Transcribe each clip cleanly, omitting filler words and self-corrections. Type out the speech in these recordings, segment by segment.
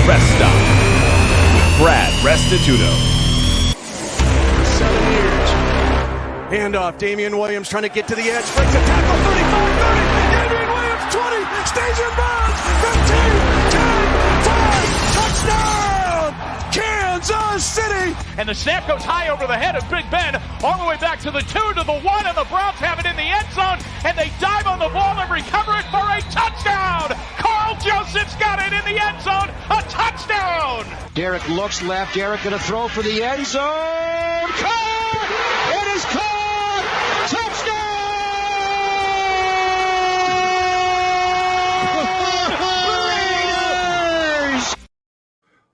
Rest Stop with Brad Restituto. 7 years. Handoff, Damian Williams trying to get to the edge, breaks a tackle, 35, 30, Damian Williams, 20, stays in bounds, 15, 10, 5, touchdown, Kansas City. And the snap goes high over the head of Big Ben, all the way back to the 2, to the 1, and the Browns have it in the end zone, and they dive on the ball and recover it for a touchdown. Carl Joseph's got it in the end zone, a touchdown. Derek looks left, Derek gonna throw for the end zone, caught! It is caught!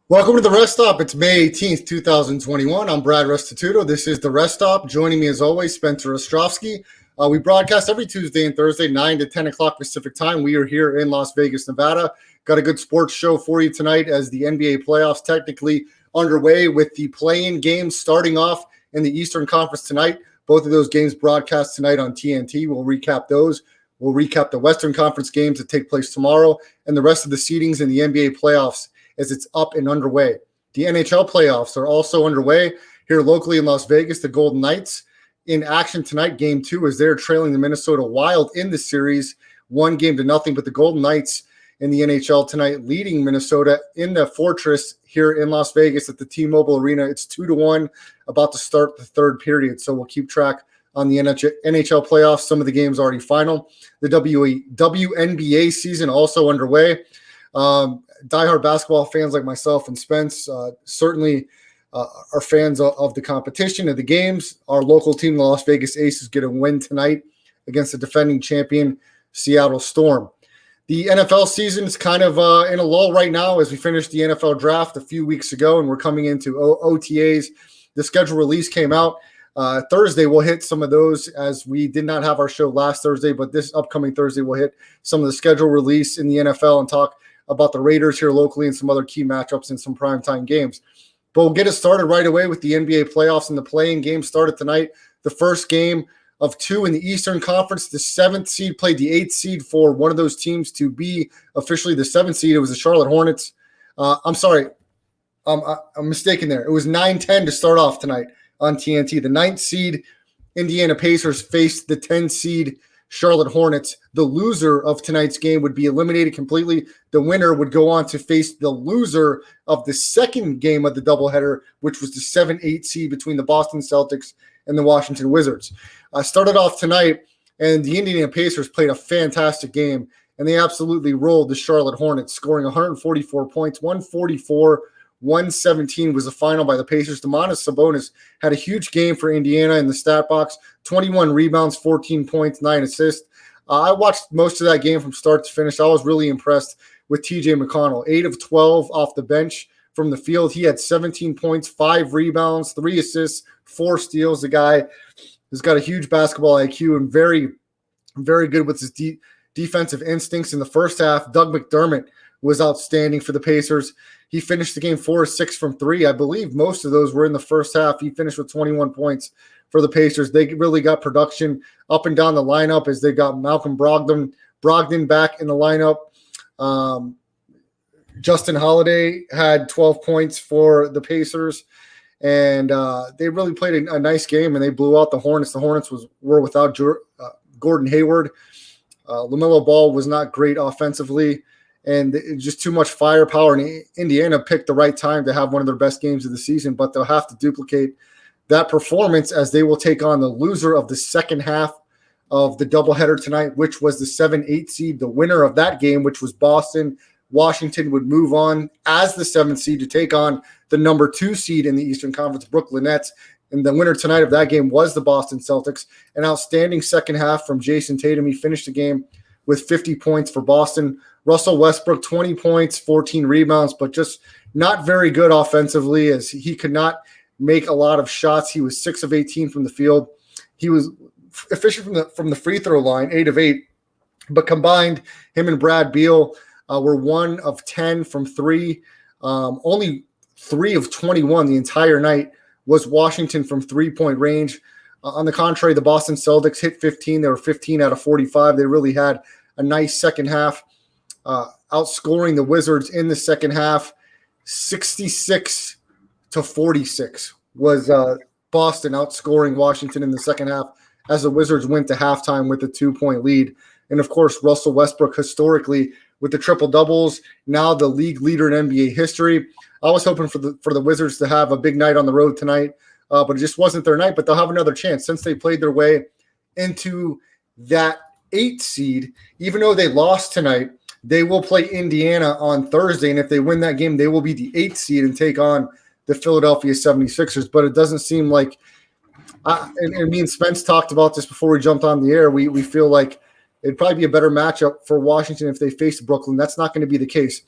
Welcome to the Rest Stop. It's May 18th, 2021. I'm Brad Restituto. This is the Rest Stop. Joining me as always, Spencer Ostrovsky. We broadcast every Tuesday and Thursday, 9 to 10 o'clock Pacific time. We are here in Las Vegas, Nevada. Got a good sports show for you tonight as the NBA playoffs technically underway with the play-in games starting off in the Eastern Conference tonight. Both of those games broadcast tonight on TNT. We'll recap those. We'll recap the Western Conference games that take place tomorrow and the rest of the seedings in the NBA playoffs as it's up and underway. The NHL playoffs are also underway here locally in Las Vegas. The Golden Knights in action tonight. Game 2 as they're trailing the Minnesota Wild in the series, 1-0, but the Golden Knights in the NHL tonight leading Minnesota in the Fortress here in Las Vegas at the T-Mobile Arena. It's 2-1, about to start the third period. So we'll keep track on the NHL playoffs. Some of the games already final. The WNBA season also underway. Diehard basketball fans like myself and Spence certainly are fans of the competition, of the games. Our local team, the Las Vegas Aces, get a win tonight against the defending champion Seattle Storm. The NFL season is kind of in a lull right now as we finished the NFL draft a few weeks ago, and we're coming into OTAs. The schedule release came out Thursday. We'll hit some of those as we did not have our show last Thursday, but this upcoming Thursday we'll hit some of the schedule release in the NFL and talk about the Raiders here locally and some other key matchups and some primetime games. But we'll get it started right away with the NBA playoffs, and the play-in game started tonight. The first game of 2 in the Eastern Conference. The 7th seed played the 8th seed for one of those teams to be officially the 7th seed. It was the Charlotte Hornets. I'm sorry. I'm mistaken there. It was 9-10 to start off tonight on TNT. The 9th seed Indiana Pacers faced the 10th seed Charlotte Hornets. The loser of tonight's game would be eliminated completely. The winner would go on to face the loser of the second game of the doubleheader, which was the 7-8 seed between the Boston Celtics and the Washington Wizards. Started off tonight, and the Indiana Pacers played a fantastic game, and they absolutely rolled the Charlotte Hornets, scoring 144 points, 117 was the final by the Pacers. Domantas Sabonis had a huge game for Indiana in the stat box, 21 rebounds, 14 points, 9 assists. I watched most of that game from start to finish. I was really impressed with TJ McConnell, 8 of 12 off the bench from the field. He had 17 points, 5 rebounds, 3 assists, 4 steals. The guy has got a huge basketball IQ and very, very good with his defensive instincts. In the first half, Doug McDermott was outstanding for the Pacers. He finished the game 4 of 6 from 3. I believe most of those were in the first half. He finished with 21 points for the Pacers. They really got production up and down the lineup as they got Malcolm Brogdon back in the lineup. Justin Holiday had 12 points for the Pacers, and they really played a nice game, and they blew out the Hornets. The Hornets were without Gordon Hayward. LaMelo Ball was not great offensively, and just too much firepower. And Indiana picked the right time to have one of their best games of the season, but they'll have to duplicate that performance as they will take on the loser of the second half of the doubleheader tonight, which was the 7-8 seed. The winner of that game, which was Boston, Washington, would move on as the 7th seed to take on the number 2 seed in the Eastern Conference, Brooklyn Nets. And the winner tonight of that game was the Boston Celtics. An outstanding second half from Jayson Tatum. He finished the game with 50 points for Boston. Russell Westbrook, 20 points, 14 rebounds, but just not very good offensively as he could not make a lot of shots. He was 6 of 18 from the field. He was efficient from the free throw line, 8 of 8. But combined, him and Brad Beal were 1 of 10 from 3. Only 3 of 21 the entire night was Washington from three-point range. On the contrary, the Boston Celtics hit 15. They were 15 out of 45. They really had a nice second half, outscoring the Wizards in the second half. 66-46 was Boston outscoring Washington in the second half as the Wizards went to halftime with a 2-point lead. And, of course, Russell Westbrook historically with the triple-doubles, now the league leader in NBA history. I was hoping for the Wizards to have a big night on the road tonight, but it just wasn't their night. But they'll have another chance since they played their way into that 8th seed. Even though they lost tonight, they will play Indiana on Thursday, and if they win that game, they will be the 8th seed and take on the Philadelphia 76ers. But it doesn't seem like and me and Spence talked about this before we jumped on the air. We feel like it'd probably be a better matchup for Washington if they face Brooklyn. That's not going to be the case.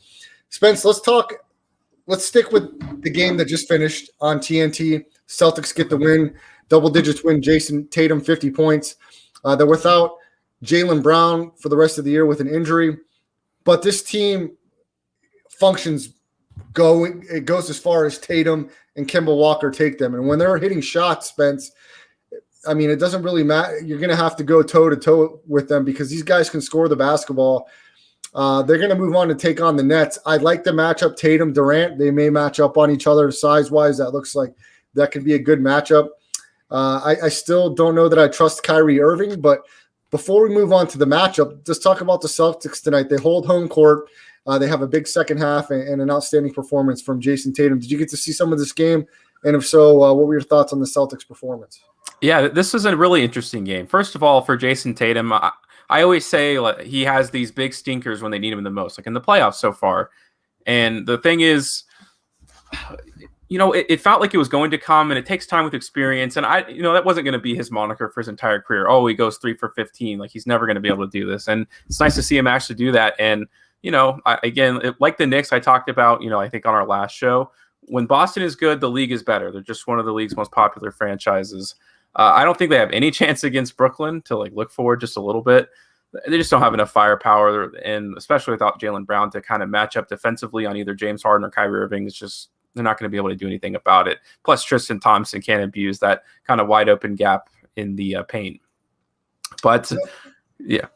Spence, let's stick with the game that just finished on TNT. Celtics get the win, double digits win. Jayson Tatum, 50 points. They're without Jaylen Brown for the rest of the year with an injury. But this team functions it goes as far as Tatum and Kemba Walker take them. And when they're hitting shots, Spence, I mean, it doesn't really matter. You're going to have to go toe-to-toe with them because these guys can score the basketball. They're going to move on to take on the Nets. I like the matchup Tatum-Durant. They may match up on each other size-wise. That looks like that could be a good matchup. I still don't know that I trust Kyrie Irving, but before we move on to the matchup, just talk about the Celtics tonight. They hold home court. They have a big second half and an outstanding performance from Jayson Tatum. Did you get to see some of this game? And if so, what were your thoughts on the Celtics' performance? Yeah, this was a really interesting game. First of all, for Jayson Tatum, I always say he has these big stinkers when they need him the most, like in the playoffs so far. And the thing is, it felt like it was going to come, and it takes time with experience. And that wasn't going to be his moniker for his entire career. Oh, he goes 3 for 15. Like, he's never going to be able to do this. And it's nice to see him actually do that. And, like the Knicks I talked about, I think on our last show, when Boston is good, the league is better. They're just one of the league's most popular franchises. I don't think they have any chance against Brooklyn to look forward just a little bit. They just don't have enough firepower, and especially without Jaylen Brown to kind of match up defensively on either James Harden or Kyrie Irving. It's just they're not going to be able to do anything about it. Plus, Tristan Thompson can't abuse that kind of wide open gap in the paint. But yeah,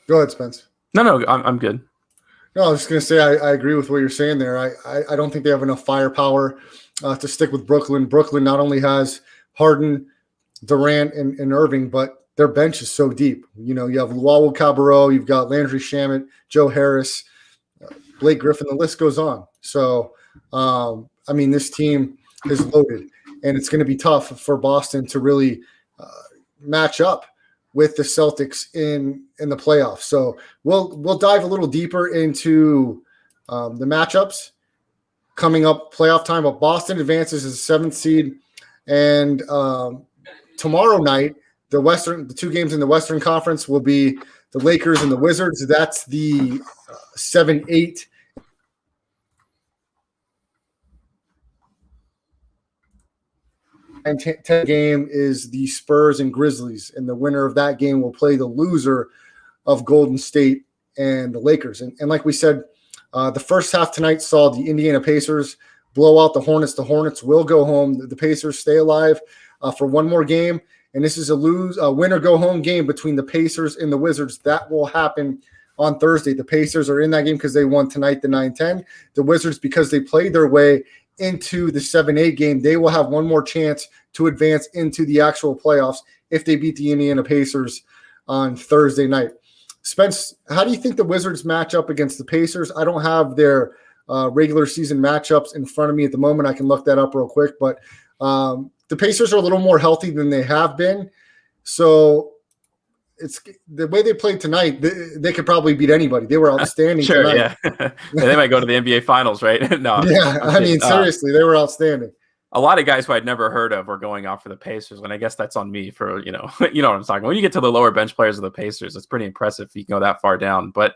go ahead, Spence. No, I'm good. No, I was just going to say I agree with what you're saying there. I don't think they have enough firepower to stick with Brooklyn. Brooklyn not only has Harden, Durant, and Irving, but their bench is so deep. You have Luau Cabarrot, you've got Landry Shamet, Joe Harris, Blake Griffin. The list goes on. So, this team is loaded, and it's going to be tough for Boston to really match up with the Celtics in the playoffs. So we'll dive a little deeper into the matchups coming up playoff time. But Boston advances as a 7th seed, and tomorrow night the 2 games in the Western Conference will be the Lakers and the Wizards. That's the 7-8. And 10 game is the Spurs and Grizzlies, and the winner of that game will play the loser of Golden State and the Lakers. And like we said, the first half tonight saw the Indiana Pacers blow out the Hornets. The Hornets will go home. The Pacers stay alive for one more game, and this is a win-or-go-home game between the Pacers and the Wizards. That will happen on Thursday. The Pacers are in that game because they won tonight, the 9-10. The Wizards, because they played their way into the 7-8 game, they will have one more chance to advance into the actual playoffs if they beat the Indiana Pacers on Thursday night. Spence, how do you think the Wizards match up against the Pacers? I don't have their regular season matchups in front of me at the moment. I can look that up real quick, but the Pacers are a little more healthy than they have been. So it's the way they played tonight. They could probably beat anybody. They were outstanding. Sure, tonight. Yeah. They might go to the NBA Finals, right? No. Yeah, seriously, they were outstanding. A lot of guys who I'd never heard of were going off for the Pacers, and I guess that's on me for, you know what I'm talking about. When you get to the lower bench players of the Pacers, it's pretty impressive if you can go that far down. But,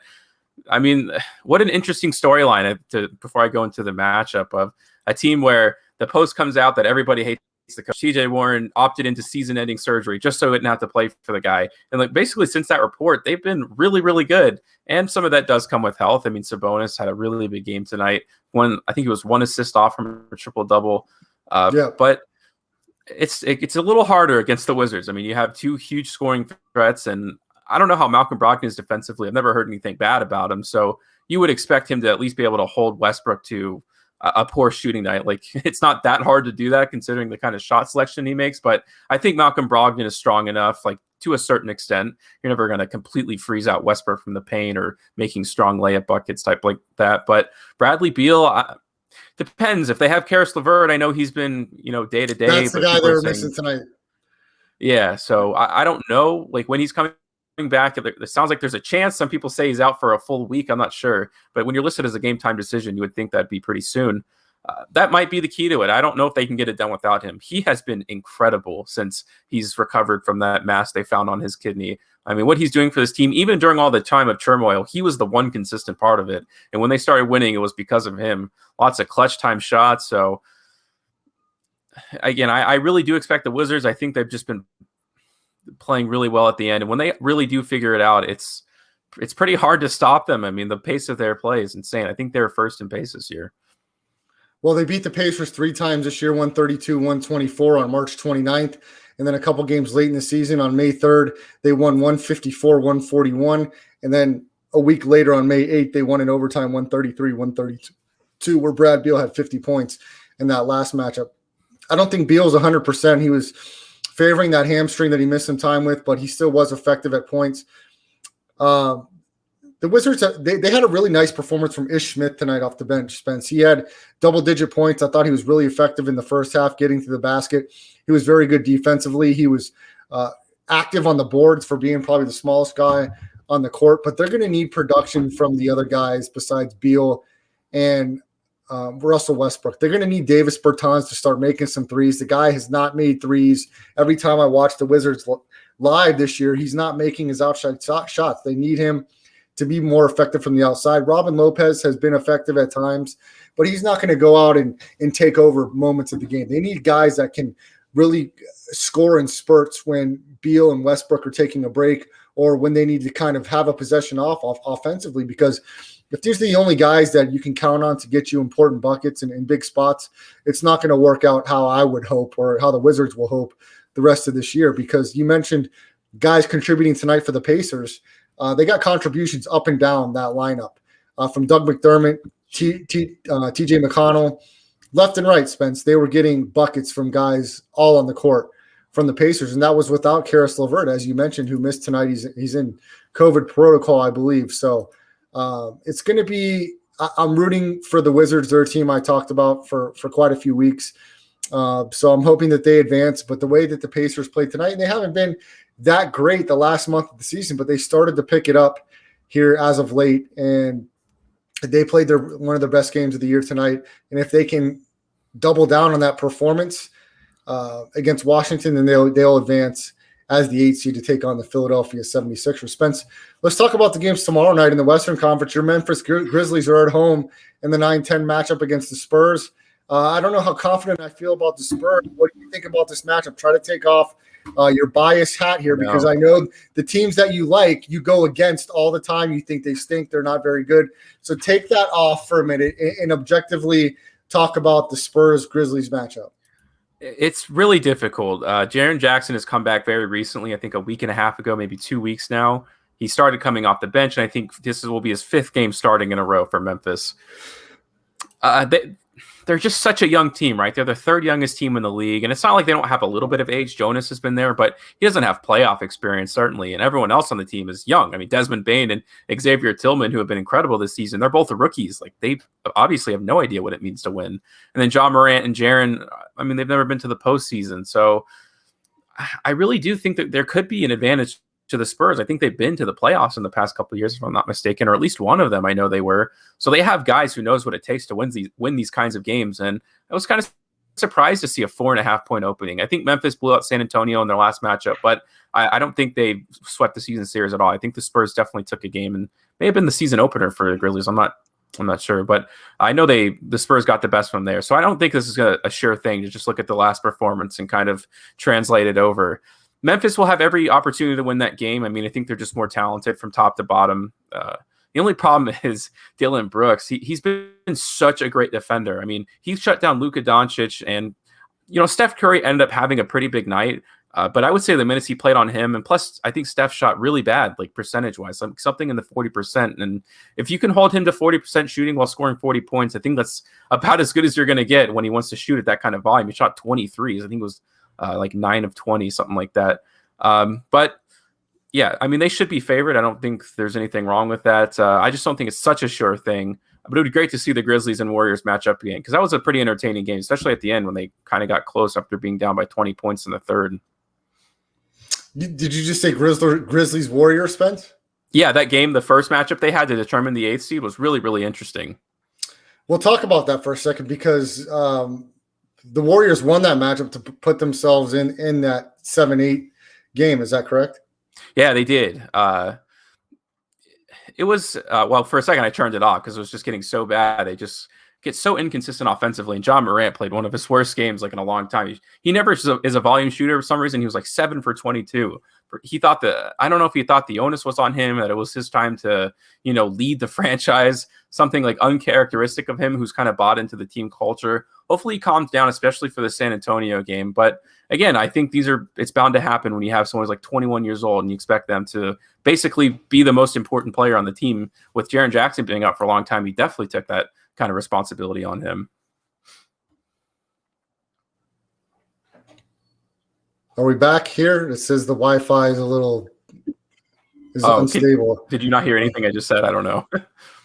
I mean, what an interesting storyline before I go into the matchup of a team where the Post comes out that everybody hates the coach. TJ Warren opted into season-ending surgery just so he didn't have to play for the guy. And basically since that report, they've been really, really good. And some of that does come with health. I mean, Sabonis had a really big game tonight. I think he was 1 assist off from a triple-double. But it's a little harder against the Wizards. I mean, you have 2 huge scoring threats, and I don't know how Malcolm Brogdon is defensively. I've never heard anything bad about him. So you would expect him to at least be able to hold Westbrook to a poor shooting night. Like, it's not that hard to do that considering the kind of shot selection he makes. But I think Malcolm Brogdon is strong enough, like to a certain extent. You're never going to completely freeze out Westbrook from the paint or making strong layup buckets type like that. But Bradley Beal, depends. If they have Karis LeVert, I know he's been, day to day. That's the guy they were missing tonight. Yeah, so I don't know, like when he's coming back. It sounds like there's a chance. Some people say he's out for a full week. I'm not sure. But when you're listed as a game time decision, you would think that'd be pretty soon. That might be the key to it. I don't know if they can get it done without him. He has been incredible since he's recovered from that mass they found on his kidney. I mean, what he's doing for this team, even during all the time of turmoil, he was the one consistent part of it. And when they started winning, it was because of him. Lots of clutch time shots. So, again, I really do expect the Wizards. I think they've just been playing really well at the end. And when they really do figure it out, it's pretty hard to stop them. I mean, the pace of their play is insane. I think they're first in pace this year. Well, they beat the Pacers 3 times this year, 132-124 on March 29th. And then a couple games late in the season on May 3rd, they won 154-141. And then a week later on May 8th, they won in overtime 133-132, where Brad Beal had 50 points in that last matchup. I don't think Beal's 100%. He was favoring that hamstring that he missed some time with, but he still was effective at points. The Wizards, they had a really nice performance from Ish Smith tonight off the bench, Spence. He had double-digit points. I thought he was really effective in the first half getting to the basket. He was very good defensively. He was active on the boards for being probably the smallest guy on the court, but they're going to need production from the other guys besides Beal and Russell Westbrook. They're going to need Davis Bertans to start making some threes. The guy has not made threes. Every time I watch the Wizards live this year, he's not making his outside shots. They need him to be more effective from the outside. Robin Lopez has been effective at times, but he's not going to go out and take over moments of the game. They need guys that can really score in spurts when Beal and Westbrook are taking a break or when they need to kind of have a possession off offensively, because if these are the only guys that you can count on to get you important buckets and in big spots, it's not going to work out how I would hope or how the Wizards will hope the rest of this year. Because you mentioned guys contributing tonight for the Pacers. They got contributions up and down that lineup from Doug McDermott, TJ McConnell, left and right, Spence. They were getting buckets from guys all on the court from the Pacers, and that was without Karis LeVert, as you mentioned, who missed tonight. He's in COVID protocol, I believe. So it's going to be – I'm rooting for the Wizards, their team I talked about for quite a few weeks. So I'm hoping that they advance. But the way that the Pacers played tonight, and they haven't been – that great the last month of the season, but they started to pick it up here as of late, and they played one of their best games of the year tonight. And if they can double down on that performance against Washington, then they'll advance as the 8th seed to take on the Philadelphia 76ers. Spence, let's talk about the games tomorrow night in the Western Conference. Your Memphis Grizzlies are at home in the 9-10 matchup against the Spurs. I don't know how confident I feel about the Spurs. What do you think about this matchup? Try to take off your bias hat here, because I know the teams that you like, you go against all the time. You think they stink. They're not very good. So take that off for a minute and objectively talk about the Spurs-Grizzlies matchup. It's really difficult. Jaren Jackson has come back very recently, I think a week and a half ago, maybe 2 weeks now. He started coming off the bench, and I think this will be his 5th game starting in a row for Memphis. They're just such a young team, right? They're the 3rd youngest team in the league. And it's not like they don't have a little bit of age. Jonas has been there, but he doesn't have playoff experience, certainly. And everyone else on the team is young. I mean, Desmond Bane and Xavier Tillman, who have been incredible this season, they're both rookies. Like, they obviously have no idea what it means to win. And then John Morant and Jaren, I mean, they've never been to the postseason. So I really do think that there could be an advantage to the Spurs. I think they've been to the playoffs in the past couple of years, if I'm not mistaken, or at least one of them I know they were. So they have guys who knows what it takes to win these kinds of games. And I was kind of surprised to see a 4.5-point opening. I think Memphis blew out San Antonio in their last matchup, but I don't think they swept the season series at all. I think the Spurs definitely took a game and may have been the season opener for the Grizzlies. I'm not sure, but I know the Spurs got the best from there. So I don't think this is a sure thing to just look at the last performance and kind of translate it over. Memphis will have every opportunity to win that game. I mean, I think they're just more talented from top to bottom. The only problem is Dylan Brooks. He's been such a great defender. I mean, he shut down Luka Doncic, and Steph Curry ended up having a pretty big night. But I would say the minutes he played on him, and plus I think Steph shot really bad, like percentage-wise, something in the 40%. And if you can hold him to 40% shooting while scoring 40 points, I think that's about as good as you're going to get when he wants to shoot at that kind of volume. He shot 23s. I think it was like 9 of 20, something like that. But yeah, I mean, they should be favored. I don't think there's anything wrong with that. I just don't think it's such a sure thing. But it would be great to see the Grizzlies and Warriors match up again, because that was a pretty entertaining game, especially at the end when they kind of got close after being down by 20 points in the third. Did you just say Grizzlies Warriors, Spence? Yeah, that game, the first matchup they had to determine the 8th seed was really, really interesting. We'll talk about that for a second, because the Warriors won that matchup to put themselves in that 7-8 game. Is that correct? Yeah, they did. It was, well, for a second I turned it off because it was just getting so bad. They just get so inconsistent offensively. And John Morant played one of his worst games like in a long time. He never is a volume shooter for some reason. He was like 7 for 22. He thought I don't know if he thought the onus was on him, that it was his time to, lead the franchise, something like uncharacteristic of him, who's kind of bought into the team culture. Hopefully he calms down, especially for the San Antonio game. But again, I think it's bound to happen when you have someone who's like 21 years old and you expect them to basically be the most important player on the team. With Jaren Jackson being out for a long time, he definitely took that kind of responsibility on him. Are we back here? It says the Wi-Fi is unstable. Did you not hear anything I just said? I don't know.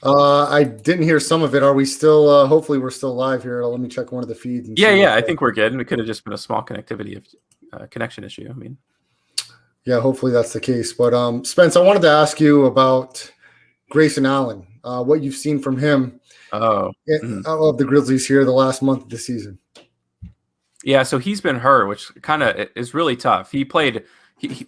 I didn't hear some of it. Are we still? Hopefully, we're still live here. Let me check one of the feeds. Yeah. I think we're good. And it could have just been a small connection issue. I mean, yeah. Hopefully that's the case. But Spence, I wanted to ask you about Grayson Allen. What you've seen from him. Of the Grizzlies here the last month of the season. Yeah, so he's been hurt, which kind of is really tough. He played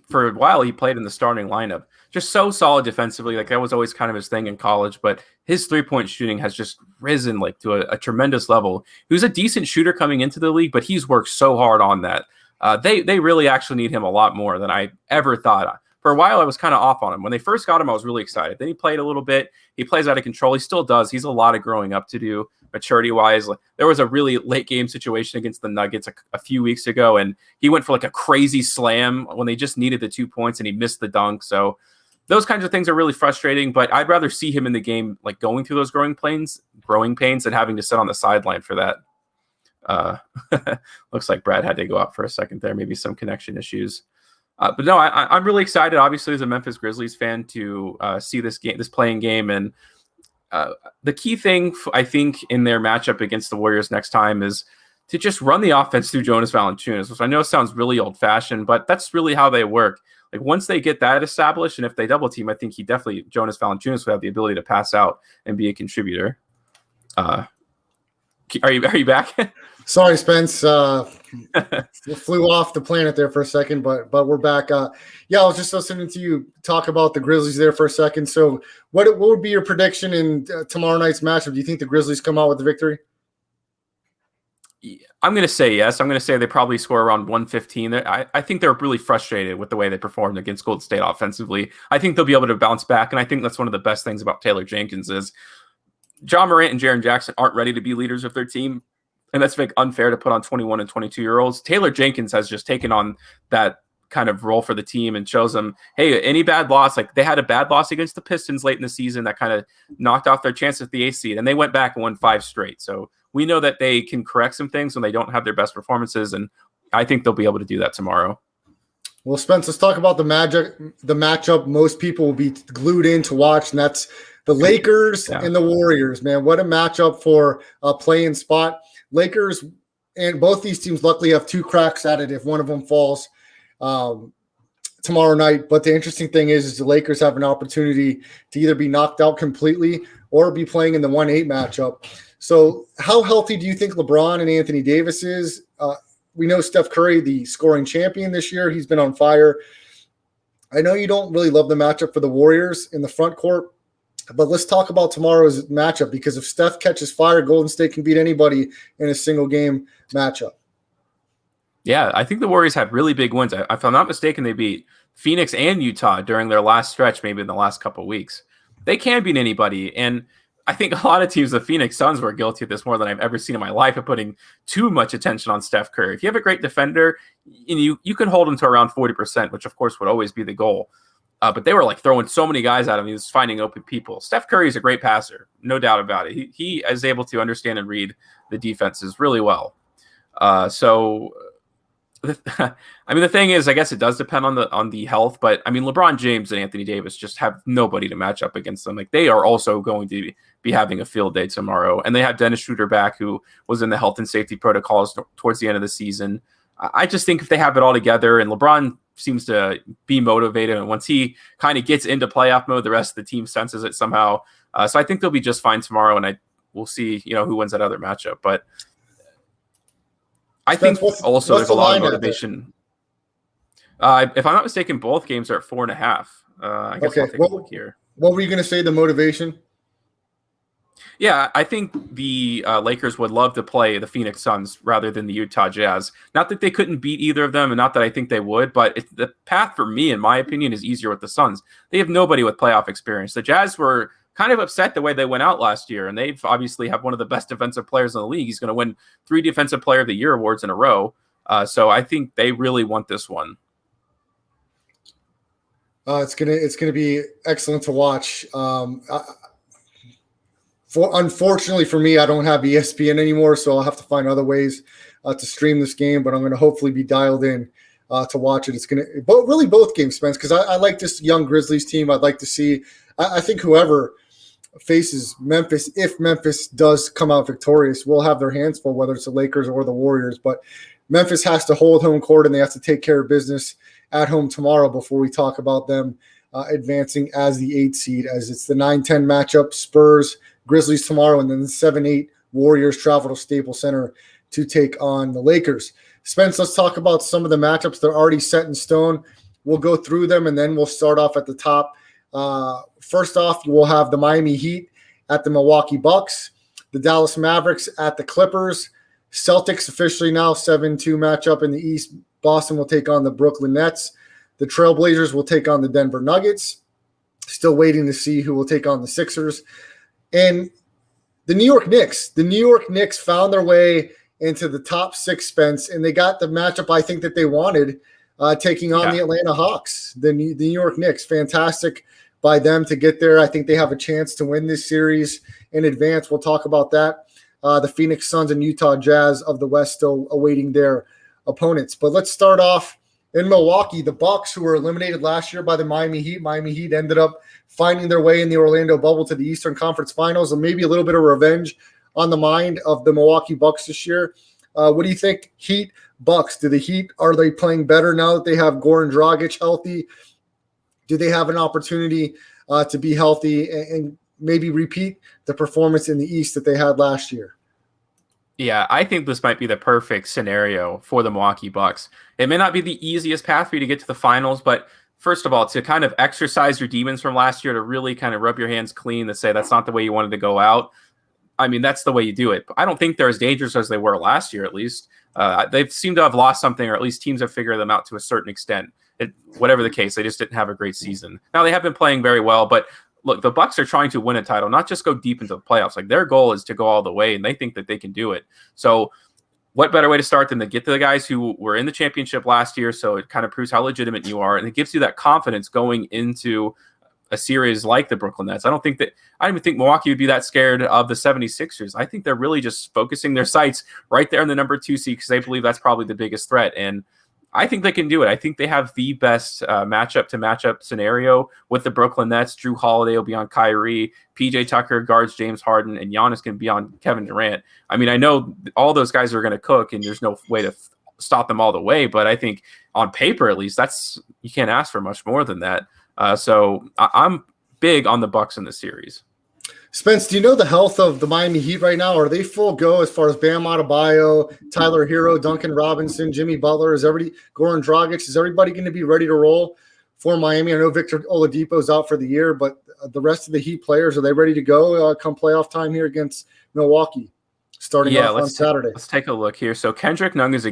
for a while. He played in the starting lineup, just so solid defensively. Like that was always kind of his thing in college. But his 3-point shooting has just risen like to a tremendous level. He was a decent shooter coming into the league, but he's worked so hard on that. They really actually need him a lot more than I ever thought. For a while, I was kind of off on him. When they first got him, I was really excited. Then he played a little bit. He plays out of control. He still does. He's a lot of growing up to do maturity-wise. There was a really late-game situation against the Nuggets a few weeks ago, and he went for like a crazy slam when they just needed the 2 points, and he missed the dunk. So those kinds of things are really frustrating, but I'd rather see him in the game like going through those growing pains than having to sit on the sideline for that. Looks like Brad had to go out for a second there. Maybe some connection issues. But no, I'm really excited, obviously, as a Memphis Grizzlies fan, to see this playing game. And the key thing, I think, in their matchup against the Warriors next time is to just run the offense through Jonas Valanciunas, which I know sounds really old-fashioned, but that's really how they work. Like once they get that established, and if they double team, I think Jonas Valanciunas would have the ability to pass out and be a contributor. Are you back? Sorry, Spence. Flew off the planet there for a second, but we're back. Yeah, I was just listening to you talk about the Grizzlies there for a second. So what would be your prediction in tomorrow night's matchup? Do you think the Grizzlies come out with the victory? I'm going to say yes. I'm going to say they probably score around 115. I think they're really frustrated with the way they performed against Golden State offensively. I think they'll be able to bounce back, and I think that's one of the best things about Taylor Jenkins is John Morant and Jaren Jackson aren't ready to be leaders of their team. And that's unfair to put on 21 and 22-year-olds. Taylor Jenkins has just taken on that kind of role for the team and shows them, hey, any bad loss, like they had a bad loss against the Pistons late in the season that kind of knocked off their chance at the 8th seed, and they went back and won 5 straight. So we know that they can correct some things when they don't have their best performances, and I think they'll be able to do that tomorrow. Well, Spence, let's talk about the matchup most people will be glued in to watch, and that's the Lakers and the Warriors, man. What a matchup for a play-in spot. Lakers and both these teams luckily have 2 cracks at it if one of them falls tomorrow night. But the interesting thing is the Lakers have an opportunity to either be knocked out completely or be playing in the 1-8 matchup. So how healthy do you think LeBron and Anthony Davis is? We know Steph Curry, the scoring champion this year. He's been on fire. I know you don't really love the matchup for the Warriors in the front court, but let's talk about tomorrow's matchup, because if Steph catches fire, Golden State can beat anybody in a single game matchup. Yeah, I think the Warriors had really big wins. If I'm not mistaken, they beat Phoenix and Utah during their last stretch, maybe in the last couple of weeks. They can beat anybody. And I think a lot of teams, the Phoenix Suns, were guilty of this more than I've ever seen in my life, of putting too much attention on Steph Curry. If you have a great defender, you can hold him to around 40%, which of course would always be the goal. But they were like throwing so many guys at him. He was finding open people. Steph Curry is a great passer, no doubt about it. He is able to understand and read the defenses really well. The thing is, I guess it does depend on the health, but I mean, LeBron James and Anthony Davis just have nobody to match up against them. Like, they are also going to be having a field day tomorrow, and they have Dennis Schroeder back, who was in the health and safety protocols towards the end of the season. I just think if they have it all together, and LeBron seems to be motivated, and once he kind of gets into playoff mode, the rest of the team senses it somehow. So I think they'll be just fine tomorrow, and we'll see, who wins that other matchup. But I think also there's a lot of motivation. If I'm not mistaken, both games are at 4.5. I guess I'll take a look here. What were you going to say, the motivation? Yeah, I think the Lakers would love to play the Phoenix Suns rather than the Utah Jazz. Not that they couldn't beat either of them, and not that I think they would, but the path for me, in my opinion, is easier with the Suns. They have nobody with playoff experience. The Jazz were kind of upset the way they went out last year, and they've obviously have one of the best defensive players in the league. He's going to win 3 Defensive Player of the Year awards in a row. So I think they really want this one. It's gonna be excellent to watch. Unfortunately for me, I don't have ESPN anymore, so I'll have to find other ways to stream this game. But I'm going to hopefully be dialed in to watch it. It's going to really both games, Spence, because I like this young Grizzlies team. I'd like to see. I think whoever faces Memphis, if Memphis does come out victorious, will have their hands full, whether it's the Lakers or the Warriors. But Memphis has to hold home court, and they have to take care of business at home tomorrow before we talk about them advancing as the 8th seed, as it's the 9-10 matchup. Spurs, Grizzlies tomorrow, and then the 7-8 Warriors travel to Staples Center to take on the Lakers. Spence, let's talk about some of the matchups that are already set in stone. We'll go through them, and then we'll start off at the top. First off, we'll have the Miami Heat at the Milwaukee Bucks, the Dallas Mavericks at the Clippers, Celtics officially now 7-2 matchup in the East. Boston will take on the Brooklyn Nets. The Trailblazers will take on the Denver Nuggets. Still waiting to see who will take on the Sixers. And the New York Knicks. The New York Knicks found their way into the top 6, Spence, and they got the matchup I think that they wanted, taking on the Atlanta Hawks. The New York Knicks, fantastic by them to get there. I think they have a chance to win this series in advance. We'll talk about that. The Phoenix Suns and Utah Jazz of the West still awaiting their opponents. But let's start off in Milwaukee. The Bucks, who were eliminated last year by the Miami Heat. Miami Heat ended up finding their way in the Orlando bubble to the Eastern Conference Finals, and maybe a little bit of revenge on the mind of the Milwaukee Bucks this year. What do you think, Heat, Bucks? Are they playing better now that they have Goran Dragic healthy? Do they have an opportunity to be healthy and maybe repeat the performance in the East that they had last year? Yeah, I think this might be the perfect scenario for the Milwaukee Bucks. It may not be the easiest path for you to get to the finals, but first of all, to kind of exercise your demons from last year, to really kind of rub your hands clean, to say that's not the way you wanted to go out. I mean, that's the way you do it. I don't think they're as dangerous as they were last year, at least. They seem to have lost something, or at least teams have figured them out to a certain extent. Whatever the case, they just didn't have a great season. Now, they have been playing very well, but look, the Bucks are trying to win a title, not just go deep into the playoffs. Like, their goal is to go all the way, and they think that they can do it. So what better way to start than to get to the guys who were in the championship last year? So it kind of proves how legitimate you are, and it gives you that confidence going into a series like the Brooklyn Nets. I don't even think Milwaukee would be that scared of the 76ers. I think they're really just focusing their sights right there in the number 2 seed, because they believe that's probably the biggest threat. And I think they can do it. I think they have the best matchup scenario with the Brooklyn Nets. Drew Holiday will be on Kyrie. PJ Tucker guards James Harden, and Giannis can be on Kevin Durant. I mean, I know all those guys are going to cook, and there's no way to stop them all the way. But I think on paper, at least, you can't ask for much more than that. So I'm big on the Bucks in the series. Spence, do you know the health of the Miami Heat right now? Are they full go as far as Bam Adebayo, Tyler Hero, Duncan Robinson, Jimmy Butler? Goran Dragic? Is everybody going to be ready to roll for Miami? I know Victor Oladipo is out for the year, but the rest of the Heat players, are they ready to go come playoff time here against Milwaukee starting off on Saturday? Let's take a look here. So Kendrick Nunn is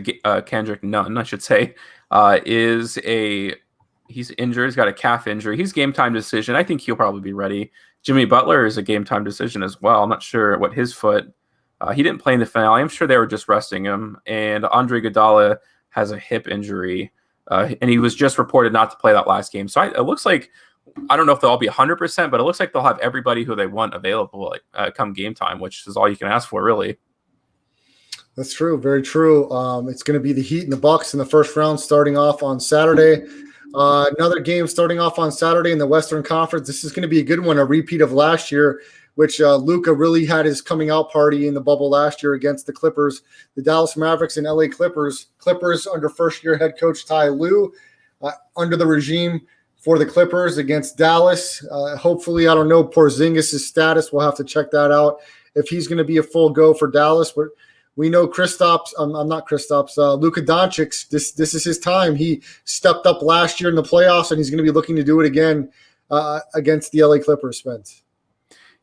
he's injured. He's got a calf injury. He's game time decision. I think he'll probably be ready. Jimmy Butler is a game time decision as well. I'm not sure what his foot. He didn't play in the finale. I'm sure they were just resting him. And Andre Iguodala has a hip injury, and he was just reported not to play that last game. So it looks like, I don't know if they'll all be 100%, but it looks like they'll have everybody who they want available come game time, which is all you can ask for, really. That's true. Very true. It's going to be the Heat and the Bucks in the first round starting off on Saturday. Another game starting off on Saturday in the Western Conference. This is going to be a good one, a repeat of last year, which Luka really had his coming out party in the bubble last year against the Clippers, the Dallas Mavericks and LA Clippers. Clippers under first-year head coach Ty Lue, under the regime for the Clippers against Dallas. Hopefully, I don't know Porzingis' status. We'll have to check that out if he's going to be a full go for Dallas. But we know Luka Doncic, this is his time. He stepped up last year in the playoffs, and he's going to be looking to do it again against the LA Clippers, Spence.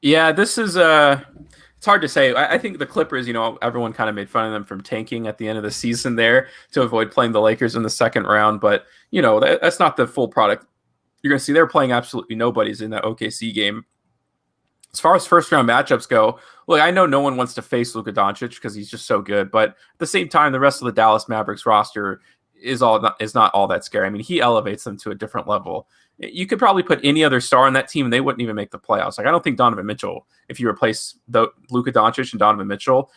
Yeah, this is it's hard to say. I think the Clippers, everyone kind of made fun of them from tanking at the end of the season there to avoid playing the Lakers in the second round. But, that's not the full product. You're going to see they're playing absolutely nobodies in that OKC game. As far as first-round matchups go, look, I know no one wants to face Luka Doncic because he's just so good. But at the same time, the rest of the Dallas Mavericks roster is not all that scary. I mean, he elevates them to a different level. You could probably put any other star on that team, and they wouldn't even make the playoffs. I don't think Donovan Mitchell, if you replace Luka Doncic and Donovan Mitchell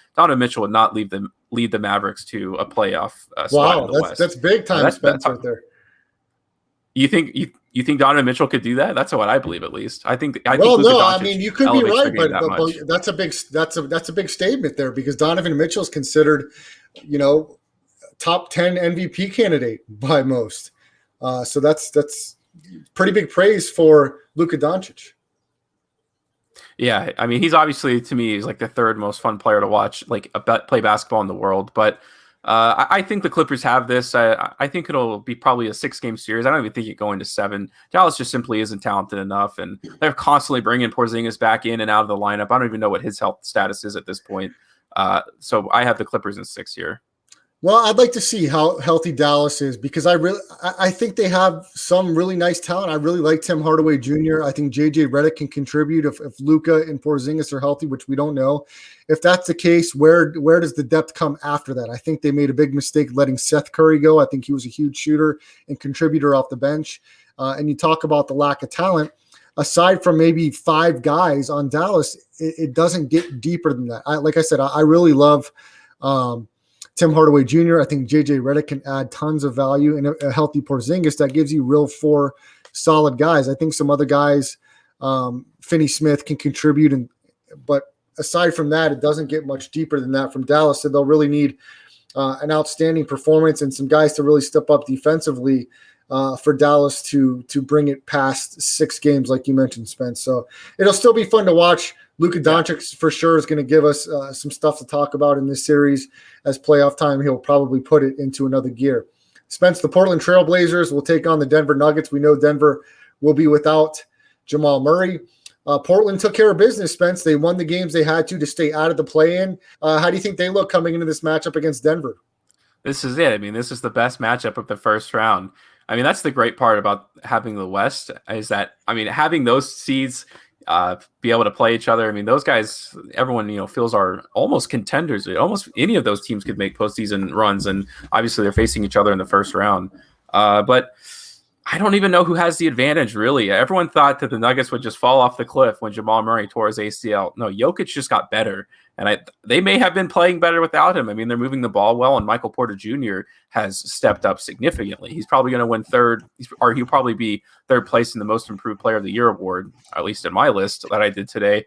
would not lead the Mavericks to a playoff spot in the West. That's big time, Spence, right there. You think Donovan Mitchell could do that? That's what I believe, at least. I think Luka Doncic you could be right, but that's a big statement there because Donovan Mitchell is considered, top 10 MVP candidate by most. So that's pretty big praise for Luka Doncic. Yeah, I mean, he's obviously, to me, he's like the third most fun player to watch, play basketball in the world. But I think the Clippers have this. I think it'll be probably a 6-game series. I don't even think it going to 7. Dallas just simply isn't talented enough, and they're constantly bringing Porzingis back in and out of the lineup. I don't even know what his health status is at this point. So I have the Clippers in 6 here. Well, I'd like to see how healthy Dallas is because I think they have some really nice talent. I really like Tim Hardaway Jr. I think JJ Redick can contribute if Luka and Porzingis are healthy, which we don't know. If that's the case, where does the depth come after that? I think they made a big mistake letting Seth Curry go. I think he was a huge shooter and contributor off the bench. And you talk about the lack of talent. Aside from maybe 5 guys on Dallas, it doesn't get deeper than that. Like I said, I really love Tim Hardaway Jr. I think JJ Redick can add tons of value, and a healthy Porzingis that gives you real 4 solid guys. I think some other guys, Finney Smith, can contribute, but aside from that, it doesn't get much deeper than that from Dallas. So they'll really need an outstanding performance and some guys to really step up defensively for Dallas to bring it past 6 games, like you mentioned, Spence. So it'll still be fun to watch. Luka Doncic for sure is going to give us some stuff to talk about in this series. As playoff time, he'll probably put it into another gear. Spence, the Portland Trail Blazers will take on the Denver Nuggets. We know Denver will be without Jamal Murray. Portland took care of business, Spence. They won the games they had to stay out of the play-in. How do you think they look coming into this matchup against Denver? This is it. I mean, this is the best matchup of the first round. I mean, that's the great part about having the West is that, having those seeds be able to play each other. I mean, those guys, everyone, feels are almost contenders. Almost any of those teams could make postseason runs, and obviously they're facing each other in the first round. But I don't even know who has the advantage, really. Everyone thought that the Nuggets would just fall off the cliff when Jamal Murray tore his ACL. No, Jokic just got better, and they may have been playing better without him. I mean, they're moving the ball well, and Michael Porter Jr. has stepped up significantly. He's probably going to win third, or he'll probably be third place in the Most Improved Player of the Year award, at least in my list that I did today.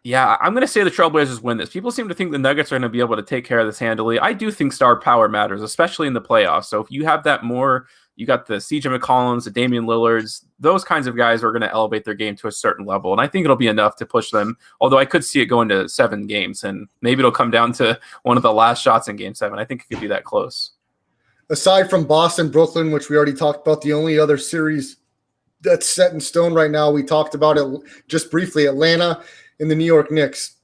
Yeah, I'm going to say the Trailblazers win this. People seem to think the Nuggets are going to be able to take care of this handily. I do think star power matters, especially in the playoffs. So if you have that more, you got the CJ McCollums, the Damian Lillards, those kinds of guys are going to elevate their game to a certain level. And I think it'll be enough to push them, although I could see it going to 7 games, and maybe it'll come down to one of the last shots in Game 7. I think it could be that close. Aside from Boston, Brooklyn, which we already talked about, the only other series that's set in stone right now, we talked about it just briefly, Atlanta and the New York Knicks.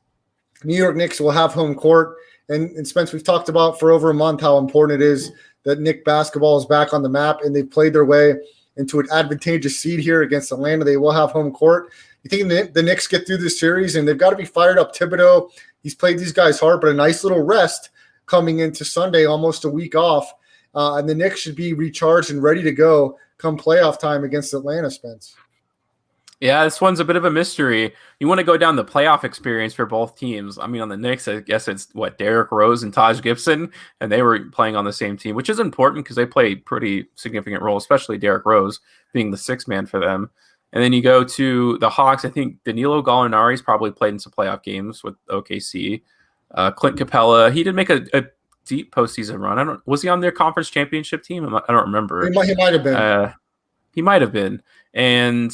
New York Knicks will have home court. And Spence, we've talked about for over a month how important it is that Knick basketball is back on the map, and they've played their way into an advantageous seed here against Atlanta. They will have home court. You think the Knicks get through this series, and they've got to be fired up. Thibodeau, he's played these guys hard, but a nice little rest coming into Sunday, almost a week off. And the Knicks should be recharged and ready to go come playoff time against Atlanta, Spence. Yeah, this one's a bit of a mystery. You want to go down the playoff experience for both teams. I mean, on the Knicks, I guess it's Derrick Rose and Taj Gibson, and they were playing on the same team, which is important because they play pretty significant role, especially Derrick Rose being the sixth man for them. And then you go to the Hawks. I think Danilo Gallinari's probably played in some playoff games with OKC. Clint Capella, he did make a deep postseason run. Was he on their conference championship team? I don't remember. He might have been. He might have been. And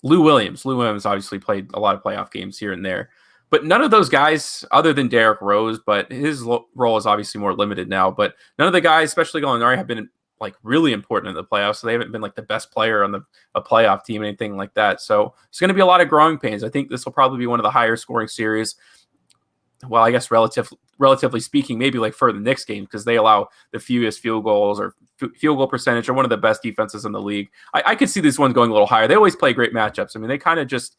Lou Williams. Lou Williams obviously played a lot of playoff games here and there. But none of those guys, other than Derrick Rose, but his role is obviously more limited now. But none of the guys, especially Gallinari, have been like really important in the playoffs. So they haven't been like the best player on a playoff team, anything like that. So it's going to be a lot of growing pains. I think this will probably be one of the higher scoring series. Well, I guess relatively speaking, maybe like for the Knicks game, because they allow the fewest field goals or field goal percentage, or one of the best defenses in the league. I could see this one going a little higher. They always play great matchups. I mean, they kind of just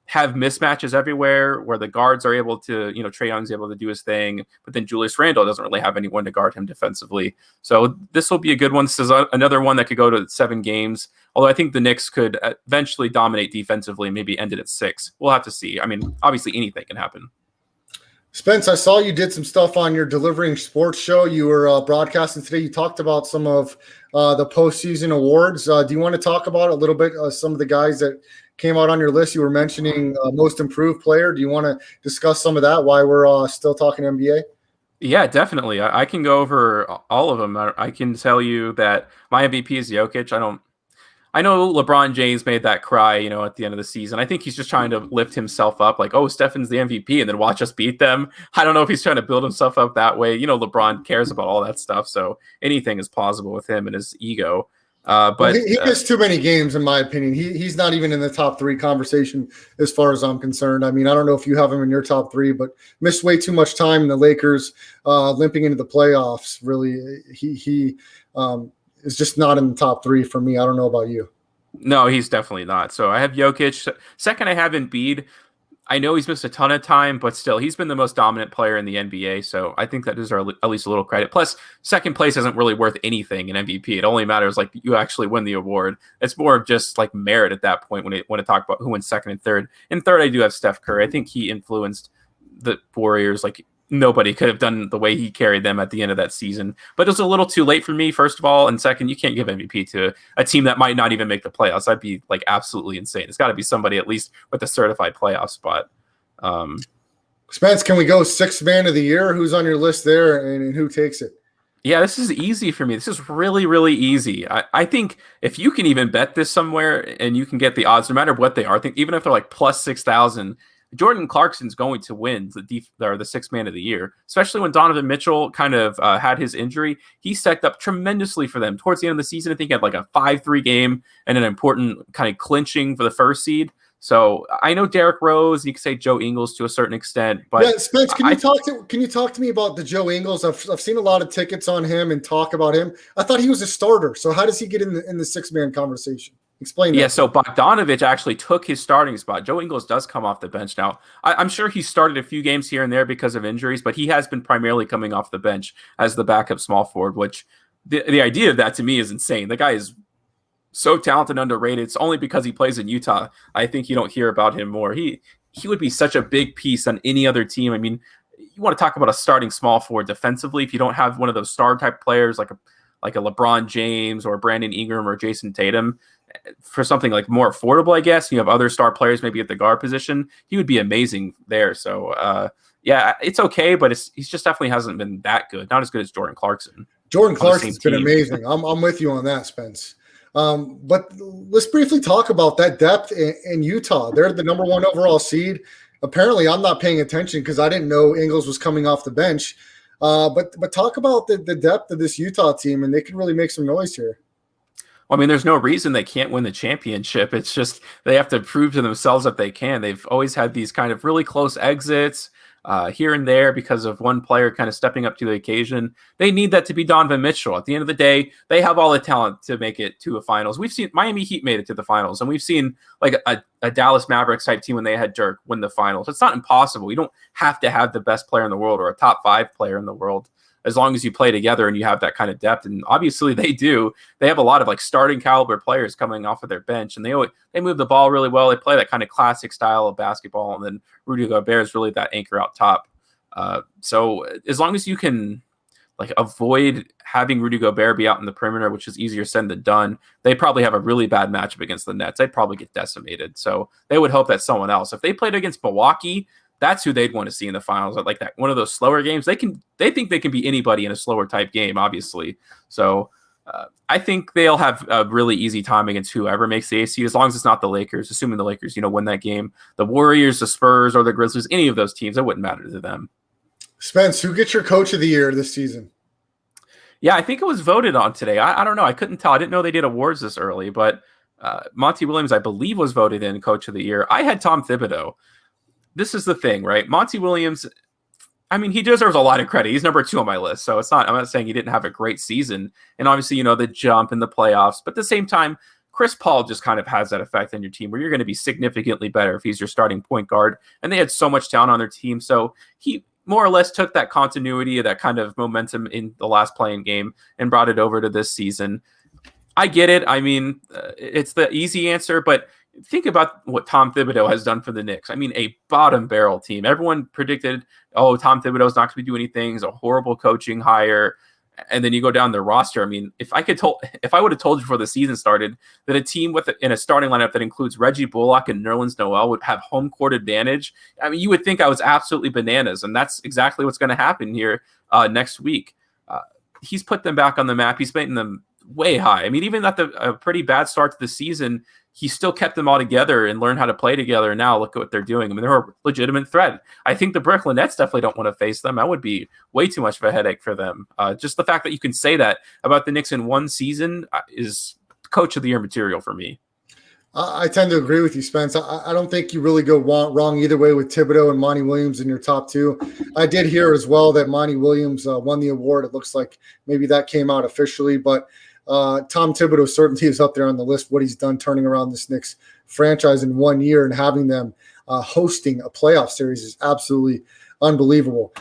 have mismatches everywhere where the guards are able to, Trae Young's able to do his thing, but then Julius Randle doesn't really have anyone to guard him defensively. So this will be a good one. This is another one that could go to 7 games. Although I think the Knicks could eventually dominate defensively and maybe end it at 6. We'll have to see. I mean, obviously anything can happen. Spence, I saw you did some stuff on your Delivering Sports show. You were broadcasting today. You talked about some of the postseason awards. Do you want to talk about a little bit some of the guys that came out on your list? You were mentioning most improved player. Do you want to discuss some of that, why we're still talking NBA? Yeah, definitely. I can go over all of them. I can tell you that my MVP is Jokic. I know LeBron James made that cry, at the end of the season. I think he's just trying to lift himself up like, oh, Stephen's the MVP and then watch us beat them. I don't know if he's trying to build himself up that way. LeBron cares about all that stuff. So anything is plausible with him and his ego. But he missed too many games, in my opinion. He's not even in the top 3 conversation as far as I'm concerned. I mean, I don't know if you have him in your top 3, but missed way too much time in the Lakers limping into the playoffs. Really, he is just not in the top 3 for me. I don't know about you. No, he's definitely not. So I have Jokic. Second, I have Embiid. I know he's missed a ton of time, but still, he's been the most dominant player in the NBA. So I think that deserves at least a little credit. Plus, second place isn't really worth anything in MVP. It only matters like you actually win the award. It's more of just like merit at that point when to talk about who wins second and third. In third, I do have Steph Curry. I think he influenced the Warriors like nobody could have done the way he carried them at the end of that season. But it was a little too late for me, first of all. And second, you can't give MVP to a team that might not even make the playoffs. That'd be like absolutely insane. It's got to be somebody at least with a certified playoff spot. Spence, can we go 6th man of the year? Who's on your list there and who takes it? Yeah, this is easy for me. This is really, really easy. I think if you can even bet this somewhere and you can get the odds, no matter what they are, I think even if they're like plus 6,000, Jordan Clarkson's going to win the 6th man of the year, especially when Donovan Mitchell kind of had his injury. He stacked up tremendously for them towards the end of the season. I think he had like a 5-3 game and an important kind of clinching for the first seed. So I know Derrick Rose, you could say Joe Ingles to a certain extent, but yeah, Spence, can you talk to me about the Joe Ingles? I've seen a lot of tickets on him and talk about him. I thought he was a starter. So how does he get in the 6-man conversation? Explain that. Yeah, so Bogdanovich actually took his starting spot. Joe Ingles does come off the bench now. I'm sure he started a few games here and there because of injuries, but he has been primarily coming off the bench as the backup small forward, which the idea of that to me is insane. The guy is so talented and underrated. It's only because he plays in Utah. I think you don't hear about him more. He would be such a big piece on any other team. I mean, you want to talk about a starting small forward defensively. If you don't have one of those star type players like a LeBron James or Brandon Ingram or Jayson Tatum, for something like more affordable, I guess, you have other star players maybe at the guard position, he would be amazing there. So, yeah, it's okay, but he's just definitely hasn't been that good. Not as good as Jordan Clarkson. Jordan Clarkson's been amazing. I'm with you on that, Spence. But let's briefly talk about that depth in Utah. They're the number 1 overall seed. Apparently, I'm not paying attention because I didn't know Ingles was coming off the bench. But talk about the depth of this Utah team, and they can really make some noise here. Well, I mean, there's no reason they can't win the championship. It's just they have to prove to themselves that they can. They've always had these kind of really close exits. here and there because of one player kind of stepping up to the occasion. They need that to be Donovan Mitchell. At the end of the day, they have all the talent to make it to a finals. We've seen Miami Heat made it to the finals, and we've seen like a Dallas Mavericks type team when they had Dirk win the finals. It's not impossible. You don't have to have the best player in the world or a top 5 player in the world, as long as you play together and you have that kind of depth. And obviously they do. They have a lot of like starting caliber players coming off of their bench, and they move the ball really well. They play that kind of classic style of basketball. And then Rudy Gobert is really that anchor out top. So as long as you can like avoid having Rudy Gobert be out in the perimeter, which is easier said than done, they probably have a really bad matchup against the Nets. They'd probably get decimated. So they would hope that someone else, if they played against Milwaukee, that's who they'd want to see in the finals. Like that, one of those slower games. They think they can be anybody in a slower type game, obviously. So I think they'll have a really easy time against whoever makes the AC, as long as it's not the Lakers. Assuming the Lakers, win that game, the Warriors, the Spurs, or the Grizzlies, any of those teams, it wouldn't matter to them. Spence, who gets your coach of the year this season? Yeah, I think it was voted on today. I don't know. I couldn't tell. I didn't know they did awards this early, but Monty Williams, I believe, was voted in coach of the year. I had Tom Thibodeau. This is the thing, right? Monty Williams, I mean, he deserves a lot of credit. He's number 2 on my list. So I'm not saying he didn't have a great season. And obviously, the jump in the playoffs. But at the same time, Chris Paul just kind of has that effect on your team where you're going to be significantly better if he's your starting point guard. And they had so much talent on their team. So he more or less took that continuity of that kind of momentum in the last playing game and brought it over to this season. I get it. I mean, it's the easy answer, but think about what Tom Thibodeau has done for the Knicks. I mean, a bottom barrel team. Everyone predicted, Tom Thibodeau's not going to do anything. It's a horrible coaching hire. And then you go down the roster. I mean, if I would have told you before the season started that a team in a starting lineup that includes Reggie Bullock and Nerlens Noel would have home court advantage, I mean, you would think I was absolutely bananas. And that's exactly what's going to happen here next week. He's put them back on the map. He's making them way high. I mean, even at a pretty bad start to the season, he still kept them all together and learned how to play together. And now look at what they're doing. I mean, they're a legitimate threat. I think the Brooklyn Nets definitely don't want to face them. That would be way too much of a headache for them. Just the fact that you can say that about the Knicks in one season is coach of the year material for me. I tend to agree with you, Spence. I don't think you really go wrong either way with Thibodeau and Monty Williams in your top 2. I did hear as well that Monty Williams won the award. It looks like maybe that came out officially, but Tom Thibodeau certainly is up there on the list. What he's done turning around this Knicks franchise in 1 year and having them hosting a playoff series is absolutely unbelievable.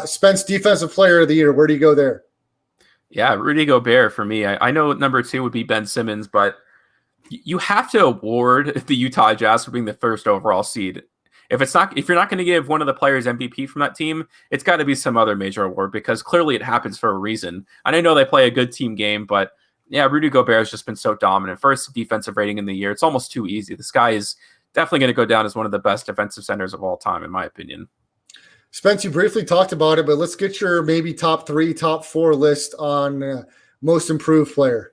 Spence, defensive player of the year. Where do you go there? Yeah, Rudy Gobert for me. I know number 2 would be Ben Simmons, but you have to award the Utah Jazz for being the first overall seed. If you're not going to give one of the players MVP from that team, it's got to be some other major award, because clearly it happens for a reason. And I know they play a good team game, but yeah, Rudy Gobert has just been so dominant. First defensive rating in the year. It's almost too easy. This guy is definitely going to go down as one of the best defensive centers of all time, in my opinion. Spence, you briefly talked about it, but let's get your maybe top 3, top 4 list on most improved player.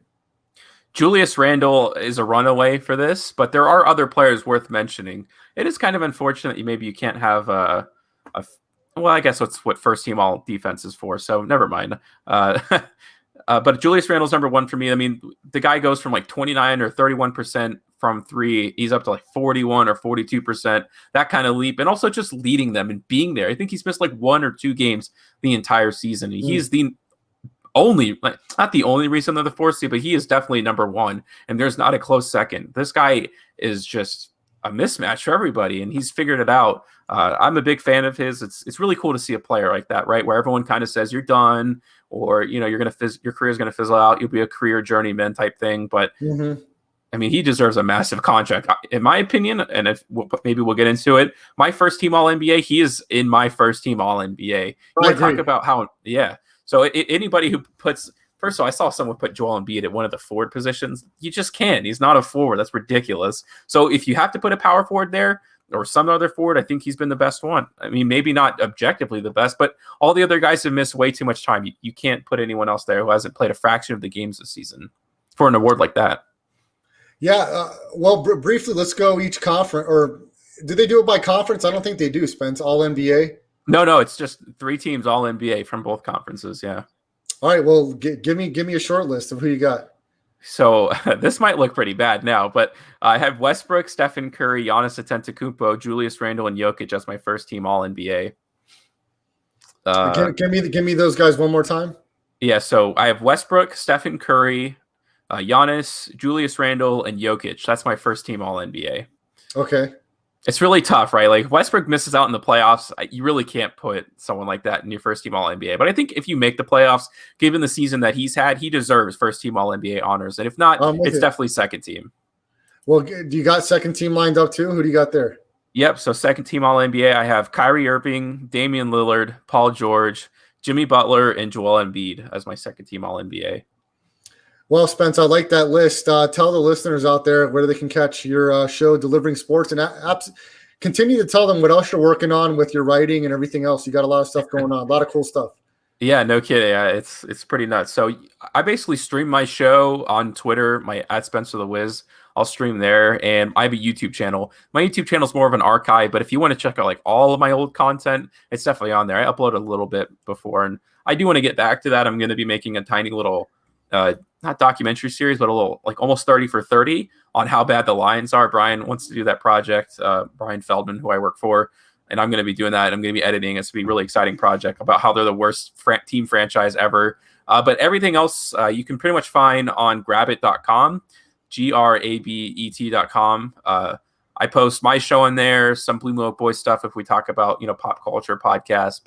Julius Randle is a runaway for this, but there are other players worth mentioning. It is kind of unfortunate you can't have well, I guess that's what first team all defense is for, so never mind. But Julius Randle's number 1 for me. I mean, the guy goes from like 29 or 31% from 3. He's up to like 41 or 42%, that kind of leap. And also just leading them and being there. I think he's missed like 1 or 2 games the entire season. He's the only, not the only reason they're the 4th seed, but he is definitely number 1. And there's not a close second. This guy is just a mismatch for everybody, and he's figured it out. I'm a big fan of his. It's really cool to see a player like that, right? Where everyone kind of says you're done, or your career is gonna fizzle out. You'll be a career journeyman type thing. But I mean, he deserves a massive contract, in my opinion. And maybe we'll get into it. My first team All NBA. He is in my first team All NBA. I talk about how So anybody who puts. First of all, I saw someone put Joel Embiid at one of the forward positions. You just can't. He's not a forward. That's ridiculous. So if you have to put a power forward there or some other forward, I think he's been the best one. I mean, maybe not objectively the best, but all the other guys have missed way too much time. You can't put anyone else there who hasn't played a fraction of the games this season for an award like that. Yeah. Well, briefly, let's go each conference. Or do they do it by conference? I don't think they do, Spence. All NBA? No. It's just 3 teams All NBA from both conferences. Yeah. All right, well, give me a short list of who you got. So this might look pretty bad now, but I have Westbrook, Stephen Curry, Giannis Antetokounmpo, Julius Randle, and Jokic as my first team All NBA. Give me those guys one more time. Yeah, so I have Westbrook, Stephen Curry, Giannis, Julius Randle, and Jokic. That's my first team All-NBA. Okay. It's really tough, right? Like, if Westbrook misses out in the playoffs, you really can't put someone like that in your first team All-NBA. But I think if you make the playoffs, given the season that he's had, he deserves first team All-NBA honors. And if not, it's definitely second team. Well, do you got second team lined up too? Who do you got there? Yep, so second team All-NBA, I have Kyrie Irving, Damian Lillard, Paul George, Jimmy Butler, and Joel Embiid as my second team All-NBA. Well, Spence, I like that list. Tell the listeners out there where they can catch your show, Delivering Sports, and continue to tell them what else you're working on with your writing and everything else. You got a lot of stuff going on, a lot of cool stuff. Yeah, no kidding. It's pretty nuts. So I basically stream my show on Twitter, my @SpencerTheWiz. I'll stream there, and I have a YouTube channel. My YouTube channel is more of an archive, but if you want to check out like all of my old content, it's definitely on there. I uploaded a little bit before, and I do want to get back to that. I'm going to be making a tiny little not documentary series, but a little like almost 30 for 30 on how bad the Lions are. Brian wants to do that project. Brian Feldman, who I work for, and I'm going to be doing that. I'm going to be editing. It's going to be a really exciting project about how they're the worst team franchise ever. But everything else you can pretty much find on grabit.com, grabet.com. I post my show in there, some Blue Milk Boys stuff if we talk about, pop culture podcasts,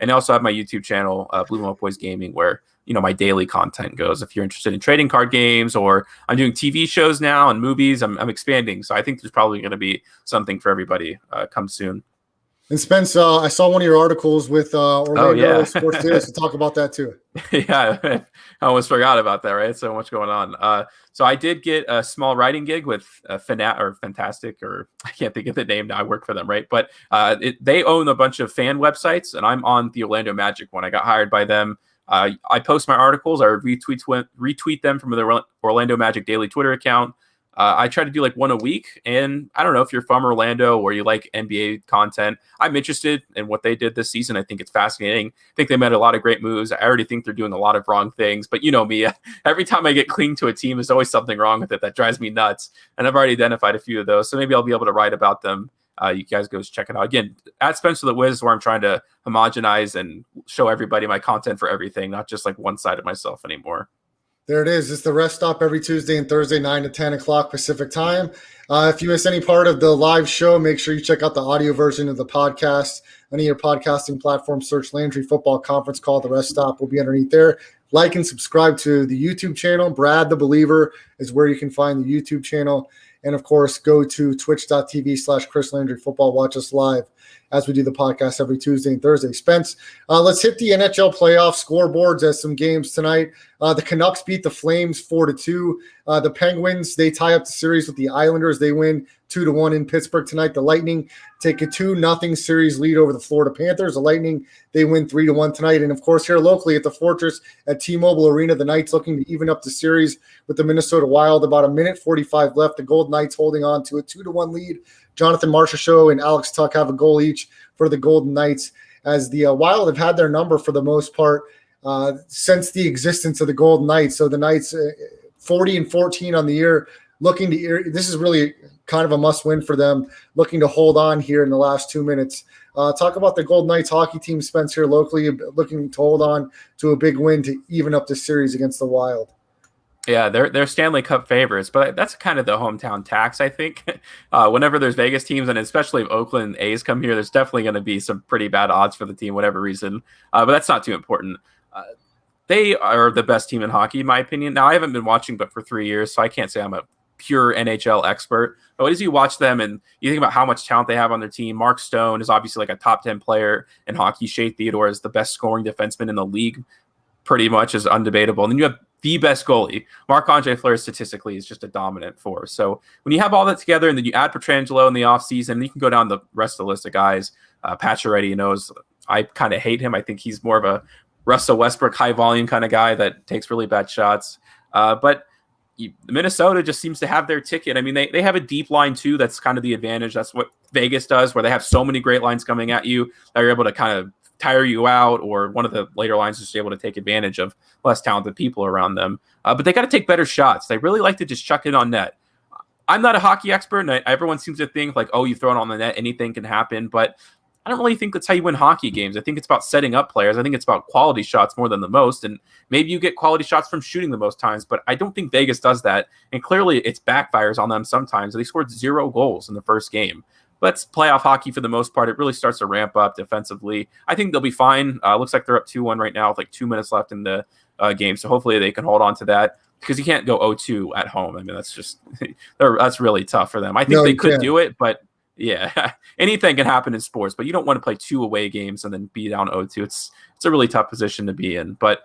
and I also have my YouTube channel, Blue Milk Boys Gaming, where, my daily content goes. If you're interested in trading card games, or I'm doing TV shows now and movies, I'm expanding. So I think there's probably going to be something for everybody come soon. And Spence, I saw one of your articles with Orlando Sports Daily, so talk about that too. Yeah, I almost forgot about that, right? So much going on. So I did get a small writing gig with Fantastic, or I can't think of the name now. I work for them, right? But they own a bunch of fan websites, and I'm on the Orlando Magic one. I got hired by them. I post my articles, I retweet them from the Orlando Magic Daily Twitter account. I try to do like one a week, and I don't know if you're from Orlando or you like NBA content. I'm interested in what they did this season. I think it's fascinating. I think they made a lot of great moves. I already think they're doing a lot of wrong things, but you know me, every time I get clean to a team, there's always something wrong with it that drives me nuts. And I've already identified a few of those, so maybe I'll be able to write about them. You guys go check it out. Again, @SpencerTheWiz, where I'm trying to homogenize and show everybody my content for everything, not just like one side of myself anymore. There it is. It's the Rest Stop every Tuesday and Thursday, 9 to 10 o'clock Pacific time. If you miss any part of the live show, make sure you check out the audio version of the podcast. Any of your podcasting platforms, search Landry Football Conference Call. The Rest Stop will be underneath there. Like and subscribe to the YouTube channel. Brad the Believer is where you can find the YouTube channel. And, of course, go to twitch.tv/Chris Landry Football. Watch us live as we do the podcast every Tuesday and Thursday. Spence, let's hit the NHL playoff scoreboards as some games tonight. The Canucks beat the Flames 4-2. The Penguins, they tie up the series with the Islanders. They win 2-1 in Pittsburgh tonight. The Lightning take a 2-0 series lead over the Florida Panthers. The Lightning, they win 3-1 tonight. And, of course, here locally at the Fortress at T-Mobile Arena, the Knights looking to even up the series with the Minnesota Wild. About 1:45 left. The Golden Knights holding on to a 2-1 lead. Jonathan Marchessault and Alex Tuch have a goal each for the Golden Knights, as the Wild have had their number for the most part since the existence of the Golden Knights. So the Knights 40-14 on the year, looking to – this is really kind of a must-win for them, looking to hold on here in the last 2 minutes. Talk about the Golden Knights hockey team, Spence, here locally, looking to hold on to a big win to even up the series against the Wild. Yeah, they're Stanley Cup favorites, but that's kind of the hometown tax, I think. Whenever there's Vegas teams, and especially if Oakland A's come here, there's definitely going to be some pretty bad odds for the team, whatever reason. But that's not too important. They are the best team in hockey, in my opinion. Now, I haven't been watching but for 3 years, so I can't say I'm a pure NHL expert. But as you watch them and you think about how much talent they have on their team, Mark Stone is obviously like a top 10 player in hockey. Shea Theodore is the best scoring defenseman in the league, pretty much, is undebatable. And then you have the best goalie. Marc-Andre Fleury statistically is just a dominant force. So when you have all that together and then you add Pietrangelo in the offseason, you can go down the rest of the list of guys. Pacioretty knows I kind of hate him. I think he's more of a Russell Westbrook high volume kind of guy that takes really bad shots. But Minnesota just seems to have their ticket. I mean, they have a deep line too. That's kind of the advantage. That's what Vegas does, where they have so many great lines coming at you that you're able to kind of tire you out, or one of the later lines is able to take advantage of less talented people around them. But they got to take better shots. They really like to just chuck it on net. I'm not a hockey expert, and everyone seems to think like, oh, you throw it on the net, anything can happen. But I don't really think that's how you win hockey games. I think it's about setting up players. I think it's about quality shots more than the most. And maybe you get quality shots from shooting the most times, but I don't think Vegas does that. And clearly it backfires on them sometimes. They scored 0 goals in the first game. But it's playoff hockey for the most part. It really starts to ramp up defensively. I think they'll be fine. Looks like they're up 2-1 right now with like 2 minutes left in the game. So hopefully they can hold on to that, because you can't go 0-2 at home. I mean, that's just that's really tough for them. I think they could do it, but yeah, anything can happen in sports. But you don't want to play 2 away games and then be down 0-2. It's a really tough position to be in. But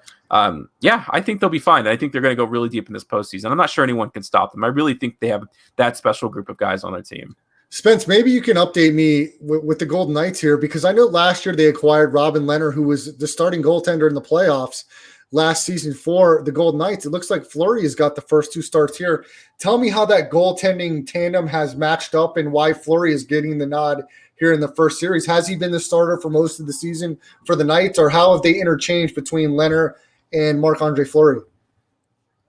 yeah, I think they'll be fine. I think they're going to go really deep in this postseason. I'm not sure anyone can stop them. I really think they have that special group of guys on their team. Spence, maybe you can update me with the Golden Knights here, because I know last year they acquired Robin Lehner, who was the starting goaltender in the playoffs last season for the Golden Knights. It looks like Fleury has got the first 2 starts here. Tell me how that goaltending tandem has matched up and why Fleury is getting the nod here in the first series. Has he been the starter for most of the season for the Knights, or how have they interchanged between Lehner and Marc-Andre Fleury?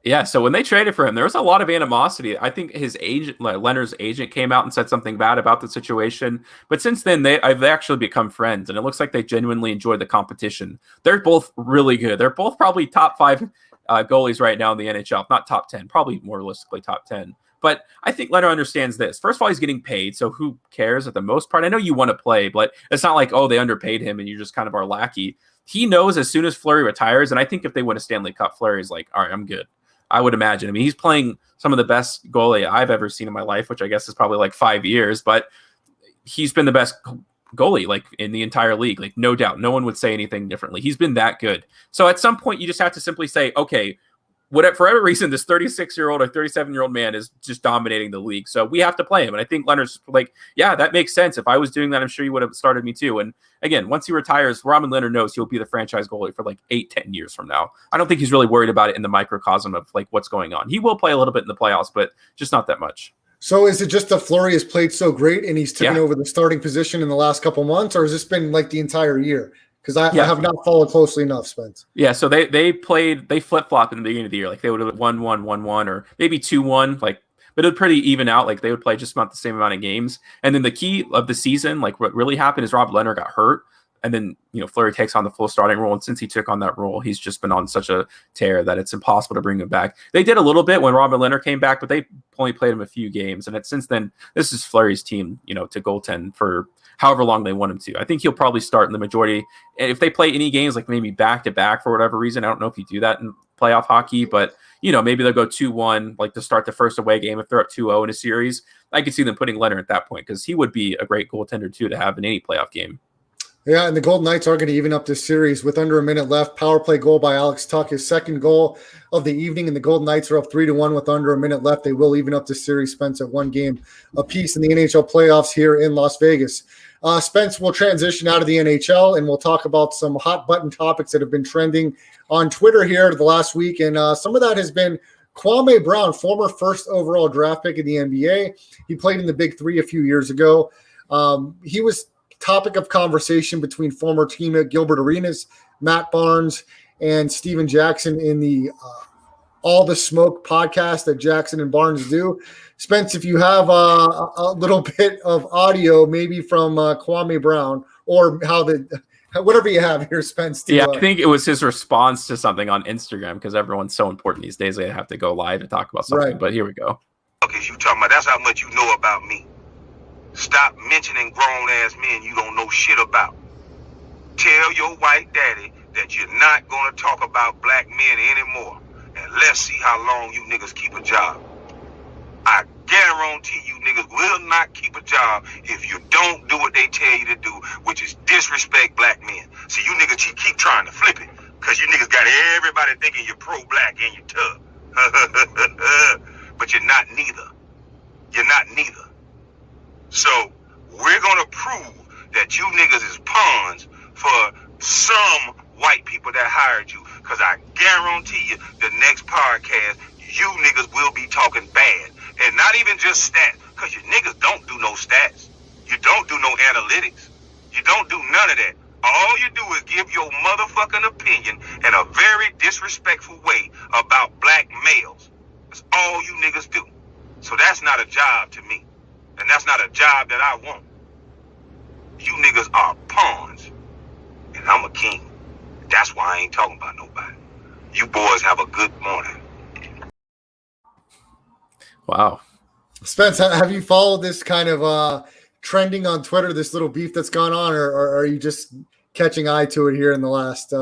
Yeah, so when they traded for him, there was a lot of animosity. I think his agent, Leonard's agent, came out and said something bad about the situation. But since then, they've actually become friends, and it looks like they genuinely enjoy the competition. They're both really good. They're both probably top 5 goalies right now in the NHL, not top 10, probably more realistically top 10. But I think Leonard understands this. First of all, he's getting paid, so who cares at the most part? I know you want to play, but it's not like, oh, they underpaid him and you just kind of are lackey. He knows as soon as Fleury retires, and I think if they win a Stanley Cup, Fleury's like, all right, I'm good. I would imagine. I mean, he's playing some of the best goalie I've ever seen in my life, which I guess is probably like 5 years, but he's been the best goalie like in the entire league. Like, no doubt. No one would say anything differently. He's been that good. So at some point you just have to simply say, okay, for whatever reason, this 36-year-old or 37-year-old man is just dominating the league. So we have to play him. And I think Leonard's like, yeah, that makes sense. If I was doing that, I'm sure you would have started me too. And again, once he retires, Robin Leonard knows he'll be the franchise goalie for like 8-10 years from now. I don't think he's really worried about it in the microcosm of like what's going on. He will play a little bit in the playoffs, but just not that much. So is it just that Fleury has played so great and he's taken over the starting position in the last couple months, or has this been like the entire year? Because I have not followed closely enough, Spence. Yeah, so they flip-flop in the beginning of the year. Like they would have 1-1, 1-1, or maybe 2-1, like, but it would pretty even out. Like they would play just about the same amount of games. And then the key of the season, like what really happened is Rob Leonard got hurt. And then, Fleury takes on the full starting role. And since he took on that role, he's just been on such a tear that it's impossible to bring him back. They did a little bit when Robin Leonard came back, but they only played him a few games. And since then, this is Fleury's team, to goaltend for however long they want him to. I think he'll probably start in the majority. And if they play any games, like maybe back-to-back for whatever reason, I don't know if you do that in playoff hockey, but, maybe they'll go 2-1, like to start the first away game. If they're up 2-0 in a series, I could see them putting Leonard at that point because he would be a great goaltender, too, to have in any playoff game. Yeah, and the Golden Knights are going to even up this series with under a minute left. Power play goal by Alex Tuch, his second goal of the evening, and the Golden Knights are up 3-1 with under a minute left. They will even up this series, Spence, at 1 game apiece in the NHL playoffs here in Las Vegas. Spence will transition out of the NHL, and we'll talk about some hot button topics that have been trending on Twitter here the last week, and some of that has been Kwame Brown, former first overall draft pick in the NBA. He played in the Big Three a few years ago. He was topic of conversation between former teammate Gilbert Arenas, Matt Barnes, and Steven Jackson in the All the Smoke podcast that Jackson and Barnes do. Spence, if you have a little bit of audio, maybe from Kwame Brown, or whatever you have here, Spence. I think it was his response to something on Instagram because everyone's so important these days. They have to go live and talk about something. Right. But here we go. Okay, you talking about that's how much you know about me. Stop mentioning grown-ass men you don't know shit about. Tell your white daddy that you're not going to talk about black men anymore. And let's see how long you niggas keep a job. I guarantee you niggas will not keep a job if you don't do what they tell you to do, which is disrespect black men. See, you niggas keep trying to flip it, because you niggas got everybody thinking you're pro-black and you're tough. But you're not neither. You're not neither. So we're going to prove that you niggas is pawns for some white people that hired you. Because I guarantee you the next podcast, you niggas will be talking bad. And not even just stats. Because you niggas don't do no stats. You don't do no analytics. You don't do none of that. All you do is give your motherfucking opinion in a very disrespectful way about black males. That's all you niggas do. So that's not a job to me. And that's not a job that I want. You niggas are pawns, and I'm a king. That's why I ain't talking about nobody. You boys have a good morning. Wow. Spence, have you followed this kind of trending on Twitter, this little beef that's gone on, or are you just catching eye to it here in the last few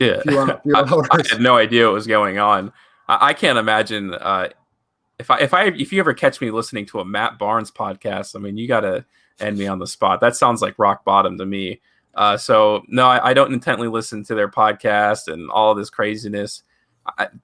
hours? I had no idea what was going on. I can't imagine if you ever catch me listening to a Matt Barnes podcast. I mean, you got to end me on the spot. That sounds like rock bottom to me. So no, I don't intently listen to their podcast and all this craziness.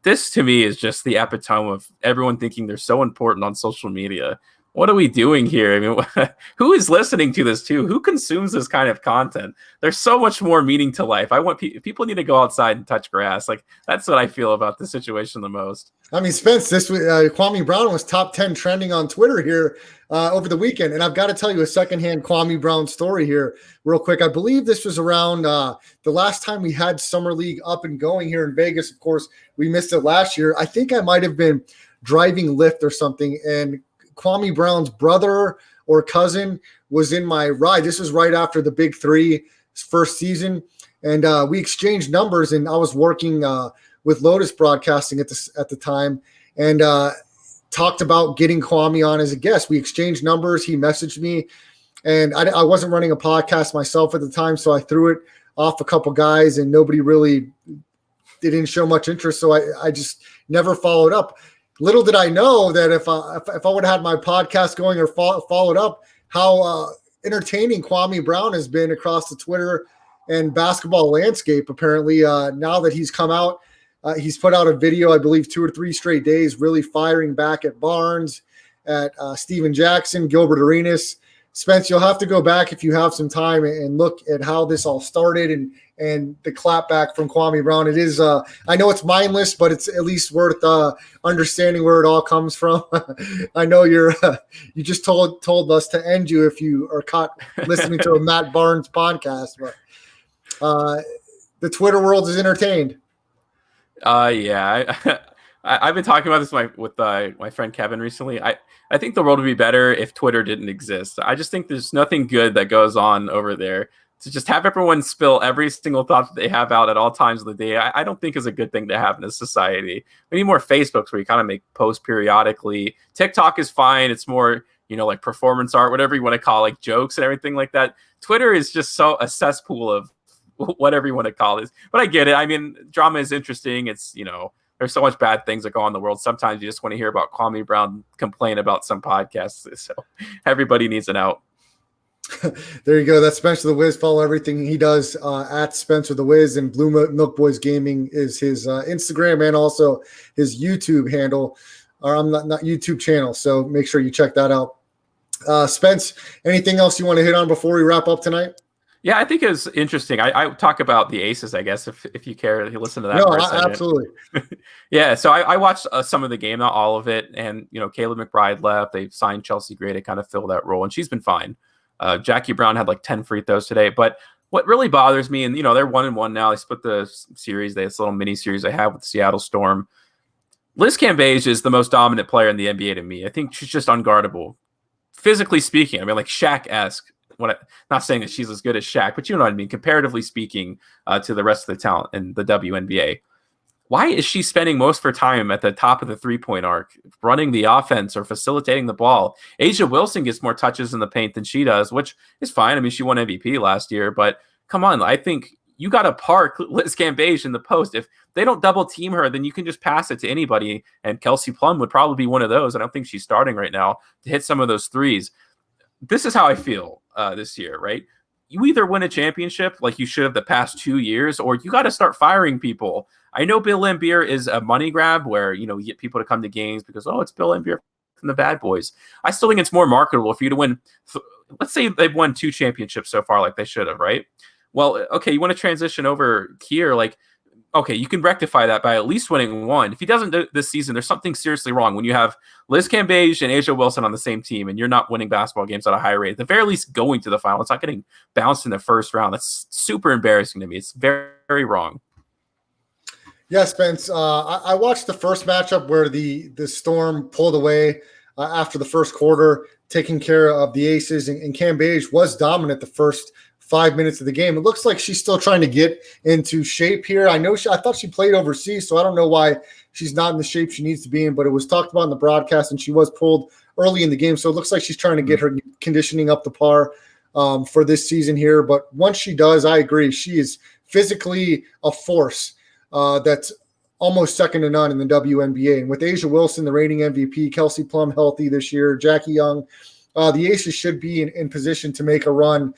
This to me is just the epitome of everyone thinking they're so important on social media. What are we doing here? I mean, who is listening to this too? Who consumes this kind of content? There's so much more meaning to life. I want people need to go outside and touch grass. Like, that's what I feel about this situation the most. I mean, Spence, this Kwame Brown was top 10 trending on Twitter here over the weekend. And I've got to tell you a secondhand Kwame Brown story here real quick. I believe this was around the last time we had Summer League up and going here in Vegas. Of course, we missed it last year. I think I might have been driving Lyft or something, and Kwame Brown's brother or cousin was in my ride. This was right after the Big Three first season. And we exchanged numbers, and I was working with Lotus Broadcasting at the time, and talked about getting Kwame on as a guest. We exchanged numbers. He messaged me, and I wasn't running a podcast myself at the time, so I threw it off a couple guys, and nobody really didn't show much interest, so I just never followed up. Little did I know that if I would have had my podcast going or followed up, how entertaining Kwame Brown has been across the Twitter and basketball landscape. Apparently, now that he's come out, he's put out a video, I believe 2 or 3 straight days, really firing back at Barnes, at Steven Jackson, Gilbert Arenas. Spence, you'll have to go back if you have some time and look at how this all started and the clapback from Kwame Brown. It is, I know it's mindless, but it's at least worth understanding where it all comes from. I know you just told us to end you if you are caught listening to a Matt Barnes podcast, but the Twitter world is entertained. Yeah, I've been talking about this with my friend Kevin recently. I think the world would be better if Twitter didn't exist. I just think there's nothing good that goes on over there. To just have everyone spill every single thought that they have out at all times of the day, I don't think is a good thing to have in a society. We need more Facebooks where you kind of make posts periodically. TikTok is fine. It's more, like performance art, whatever you want to call, like jokes and everything like that. Twitter is just so a cesspool of whatever you want to call it. But I get it. I mean, drama is interesting. It's, there's so much bad things that go on in the world. Sometimes you just want to hear about Kwame Brown complain about some podcasts. So everybody needs an out. There you go. That's Spencer the Wiz. Follow everything he does at Spencer the Wiz, and Blue Milk Boys Gaming is his Instagram and also his YouTube handle, or I'm not YouTube channel. So make sure you check that out. Spence, anything else you want to hit on before we wrap up tonight? Yeah, I think it's interesting. I talk about the Aces, I guess, if you care to listen to that. No, absolutely. Yeah, so I watched some of the game, not all of it. And, Caleb McBride left. They signed Chelsea Gray to kind of fill that role, and she's been fine. Jackie Brown had like 10 free throws today. But what really bothers me, and, they're 1-1 now. They split the series. They have this little mini series they have with the Seattle Storm. Liz Cambage is the most dominant player in the NBA to me. I think she's just unguardable. Physically speaking, I mean, like Shaq-esque. Not saying that she's as good as Shaq, but you know what I mean, comparatively speaking to the rest of the talent in the WNBA. Why is she spending most of her time at the top of the three-point arc, running the offense or facilitating the ball? Asia Wilson gets more touches in the paint than she does, which is fine. I mean, she won MVP last year, but come on, I think you got to park Liz Cambage in the post. If they don't double team her, then you can just pass it to anybody, and Kelsey Plum would probably be one of those. I don't think she's starting right now to hit some of those threes. This is how I feel this year, right? You either win a championship like you should have the past 2 years, or you got to start firing people. I know Bill Laimbeer is a money grab where, you get people to come to games because, it's Bill Laimbeer from the Bad Boys. I still think it's more marketable for you to win. Let's say they've won 2 championships so far like they should have, right? Well, okay, you want to transition over here, okay, you can rectify that by at least winning 1. If he doesn't do this season, there's something seriously wrong when you have Liz Cambage and Asia Wilson on the same team and you're not winning basketball games at a high rate. At the very least, going to the final. It's not getting bounced in the first round. That's super embarrassing to me. It's very, very wrong. Yeah, Spence. I watched the first matchup where the Storm pulled away after the first quarter, taking care of the aces. And Cam Beige was dominant the first 5 minutes of the game. It looks like she's still trying to get into shape here. I thought she played overseas, so I don't know why she's not in the shape she needs to be in, but it was talked about in the broadcast, and she was pulled early in the game. So it looks like she's trying to get her conditioning up to par for this season here. But once she does, I agree. She is physically a force that's almost second to none in the WNBA. And with A'ja Wilson, the reigning MVP, Kelsey Plum healthy this year, Jackie Young, the Aces should be in position to make a run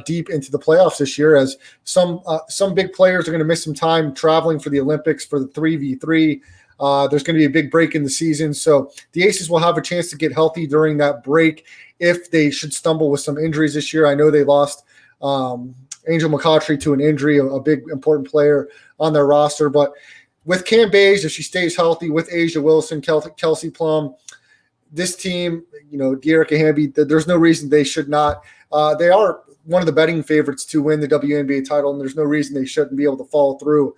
deep into the playoffs this year, as some big players are going to miss some time traveling for the Olympics for the 3v3. There's going to be a big break in the season. So the Aces will have a chance to get healthy during that break if they should stumble with some injuries this year. I know they lost Angel McCautry to an injury, a big important player on their roster. But with Cam Beige, if she stays healthy, with A'ja Wilson, Kelsey Plum, this team, Dearica Hamby, there's no reason they should not. They are one of the betting favorites to win the WNBA title, and there's no reason they shouldn't be able to follow through.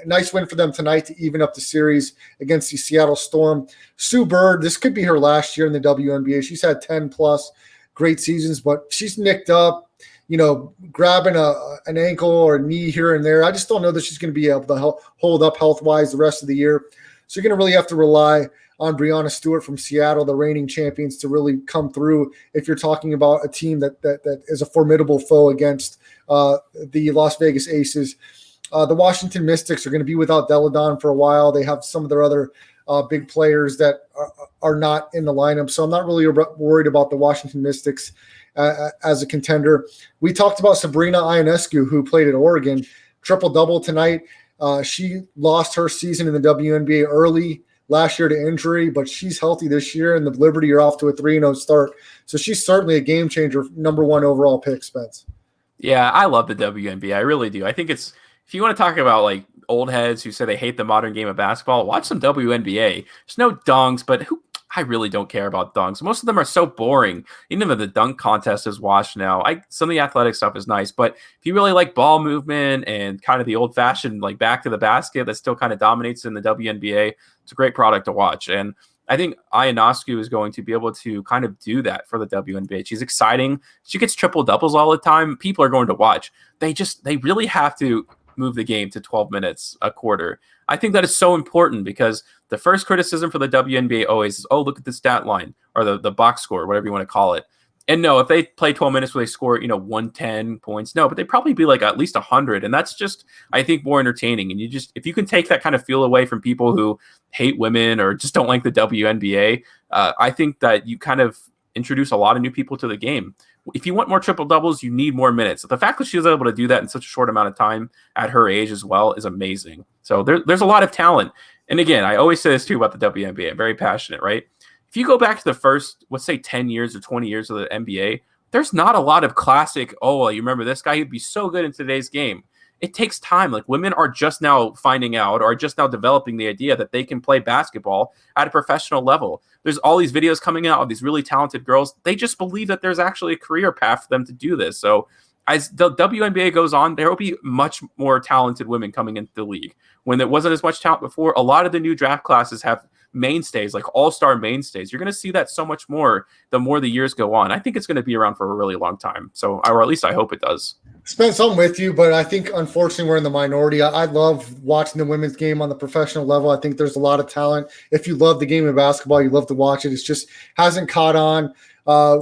Nice win for them tonight to even up the series against the Seattle Storm. Sue Bird, this could be her last year in the WNBA. She's had 10-plus great seasons, but she's nicked up, grabbing an ankle or a knee here and there. I just don't know that she's going to be able to hold up health-wise the rest of the year. So you're going to really have to rely on Breanna Stewart from Seattle, the reigning champions, to really come through if you're talking about a team that is a formidable foe against the Las Vegas Aces. The Washington Mystics are going to be without Deladon for a while. They have some of their other big players that are not in the lineup, so I'm not really worried about the Washington Mystics as a contender. We talked about Sabrina Ionescu, who played at Oregon, triple-double tonight. She lost her season in the WNBA early last year to injury, but she's healthy this year, and the Liberty are off to a 3-0 start. So she's certainly a game changer, number one overall pick, Spence. Yeah, I love the WNBA. I really do. I think if you want to talk about like old heads who say they hate the modern game of basketball, watch some WNBA. There's no dunks, but I really don't care about dunks. Most of them are so boring. Even though the dunk contest is washed now. Some of the athletic stuff is nice, but if you really like ball movement and kind of the old-fashioned like back to the basket that still kind of dominates in the WNBA, it's a great product to watch. And I think Ionescu is going to be able to kind of do that for the WNBA. She's exciting. She gets triple doubles all the time. People are going to watch. They really have to move the game to 12 minutes a quarter. I think that is so important because the first criticism for the WNBA always is, oh, look at the stat line or the box score, whatever you want to call it. And no, if they play 12 minutes where they score, 110 points, no, but they'd probably be like at least 100. And that's just, I think, more entertaining. And if you can take that kind of feel away from people who hate women or just don't like the WNBA, I think that you kind of introduce a lot of new people to the game. If you want more triple doubles, you need more minutes. The fact that she was able to do that in such a short amount of time at her age as well is amazing. So there's a lot of talent. And again, I always say this too about the WNBA. I'm very passionate, right? If you go back to the first, let's say 10 years or 20 years of the NBA, there's not a lot of classic, oh, you remember this guy? He'd be so good in today's game. It takes time. Like women are just now finding out or just now developing the idea that they can play basketball at a professional level. There's all these videos coming out of these really talented girls. They just believe that there's actually a career path for them to do this. So as the WNBA goes on, there will be much more talented women coming into the league. When there wasn't as much talent before, a lot of the new draft classes have mainstays, like all-star mainstays. You're going to see that so much more the more the years go on. I think it's going to be around for a really long time. So, or at least I hope it does. Spence, I'm with you, but I think unfortunately we're in the minority. I love watching the women's game on the professional level. I think there's a lot of talent. If you love the game of basketball, you love to watch it. It's just hasn't caught on.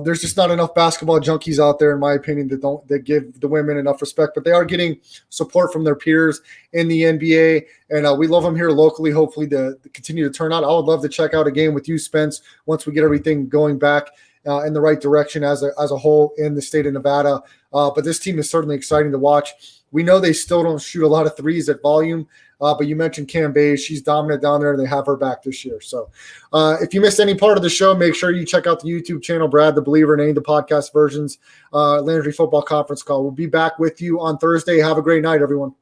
There's just not enough basketball junkies out there, in my opinion, that give the women enough respect. But they are getting support from their peers in the NBA, and we love them here locally. Hopefully, to continue to turn out. I would love to check out a game with you, Spence, once we get everything going back in the right direction as a whole in the state of Nevada. But this team is certainly exciting to watch. We know they still don't shoot a lot of threes at volume, but you mentioned Cam Beige. She's dominant down there, and they have her back this year. So if you missed any part of the show, make sure you check out the YouTube channel, Brad the Believer, and any of the podcast versions, Landry Football Conference Call. We'll be back with you on Thursday. Have a great night, everyone.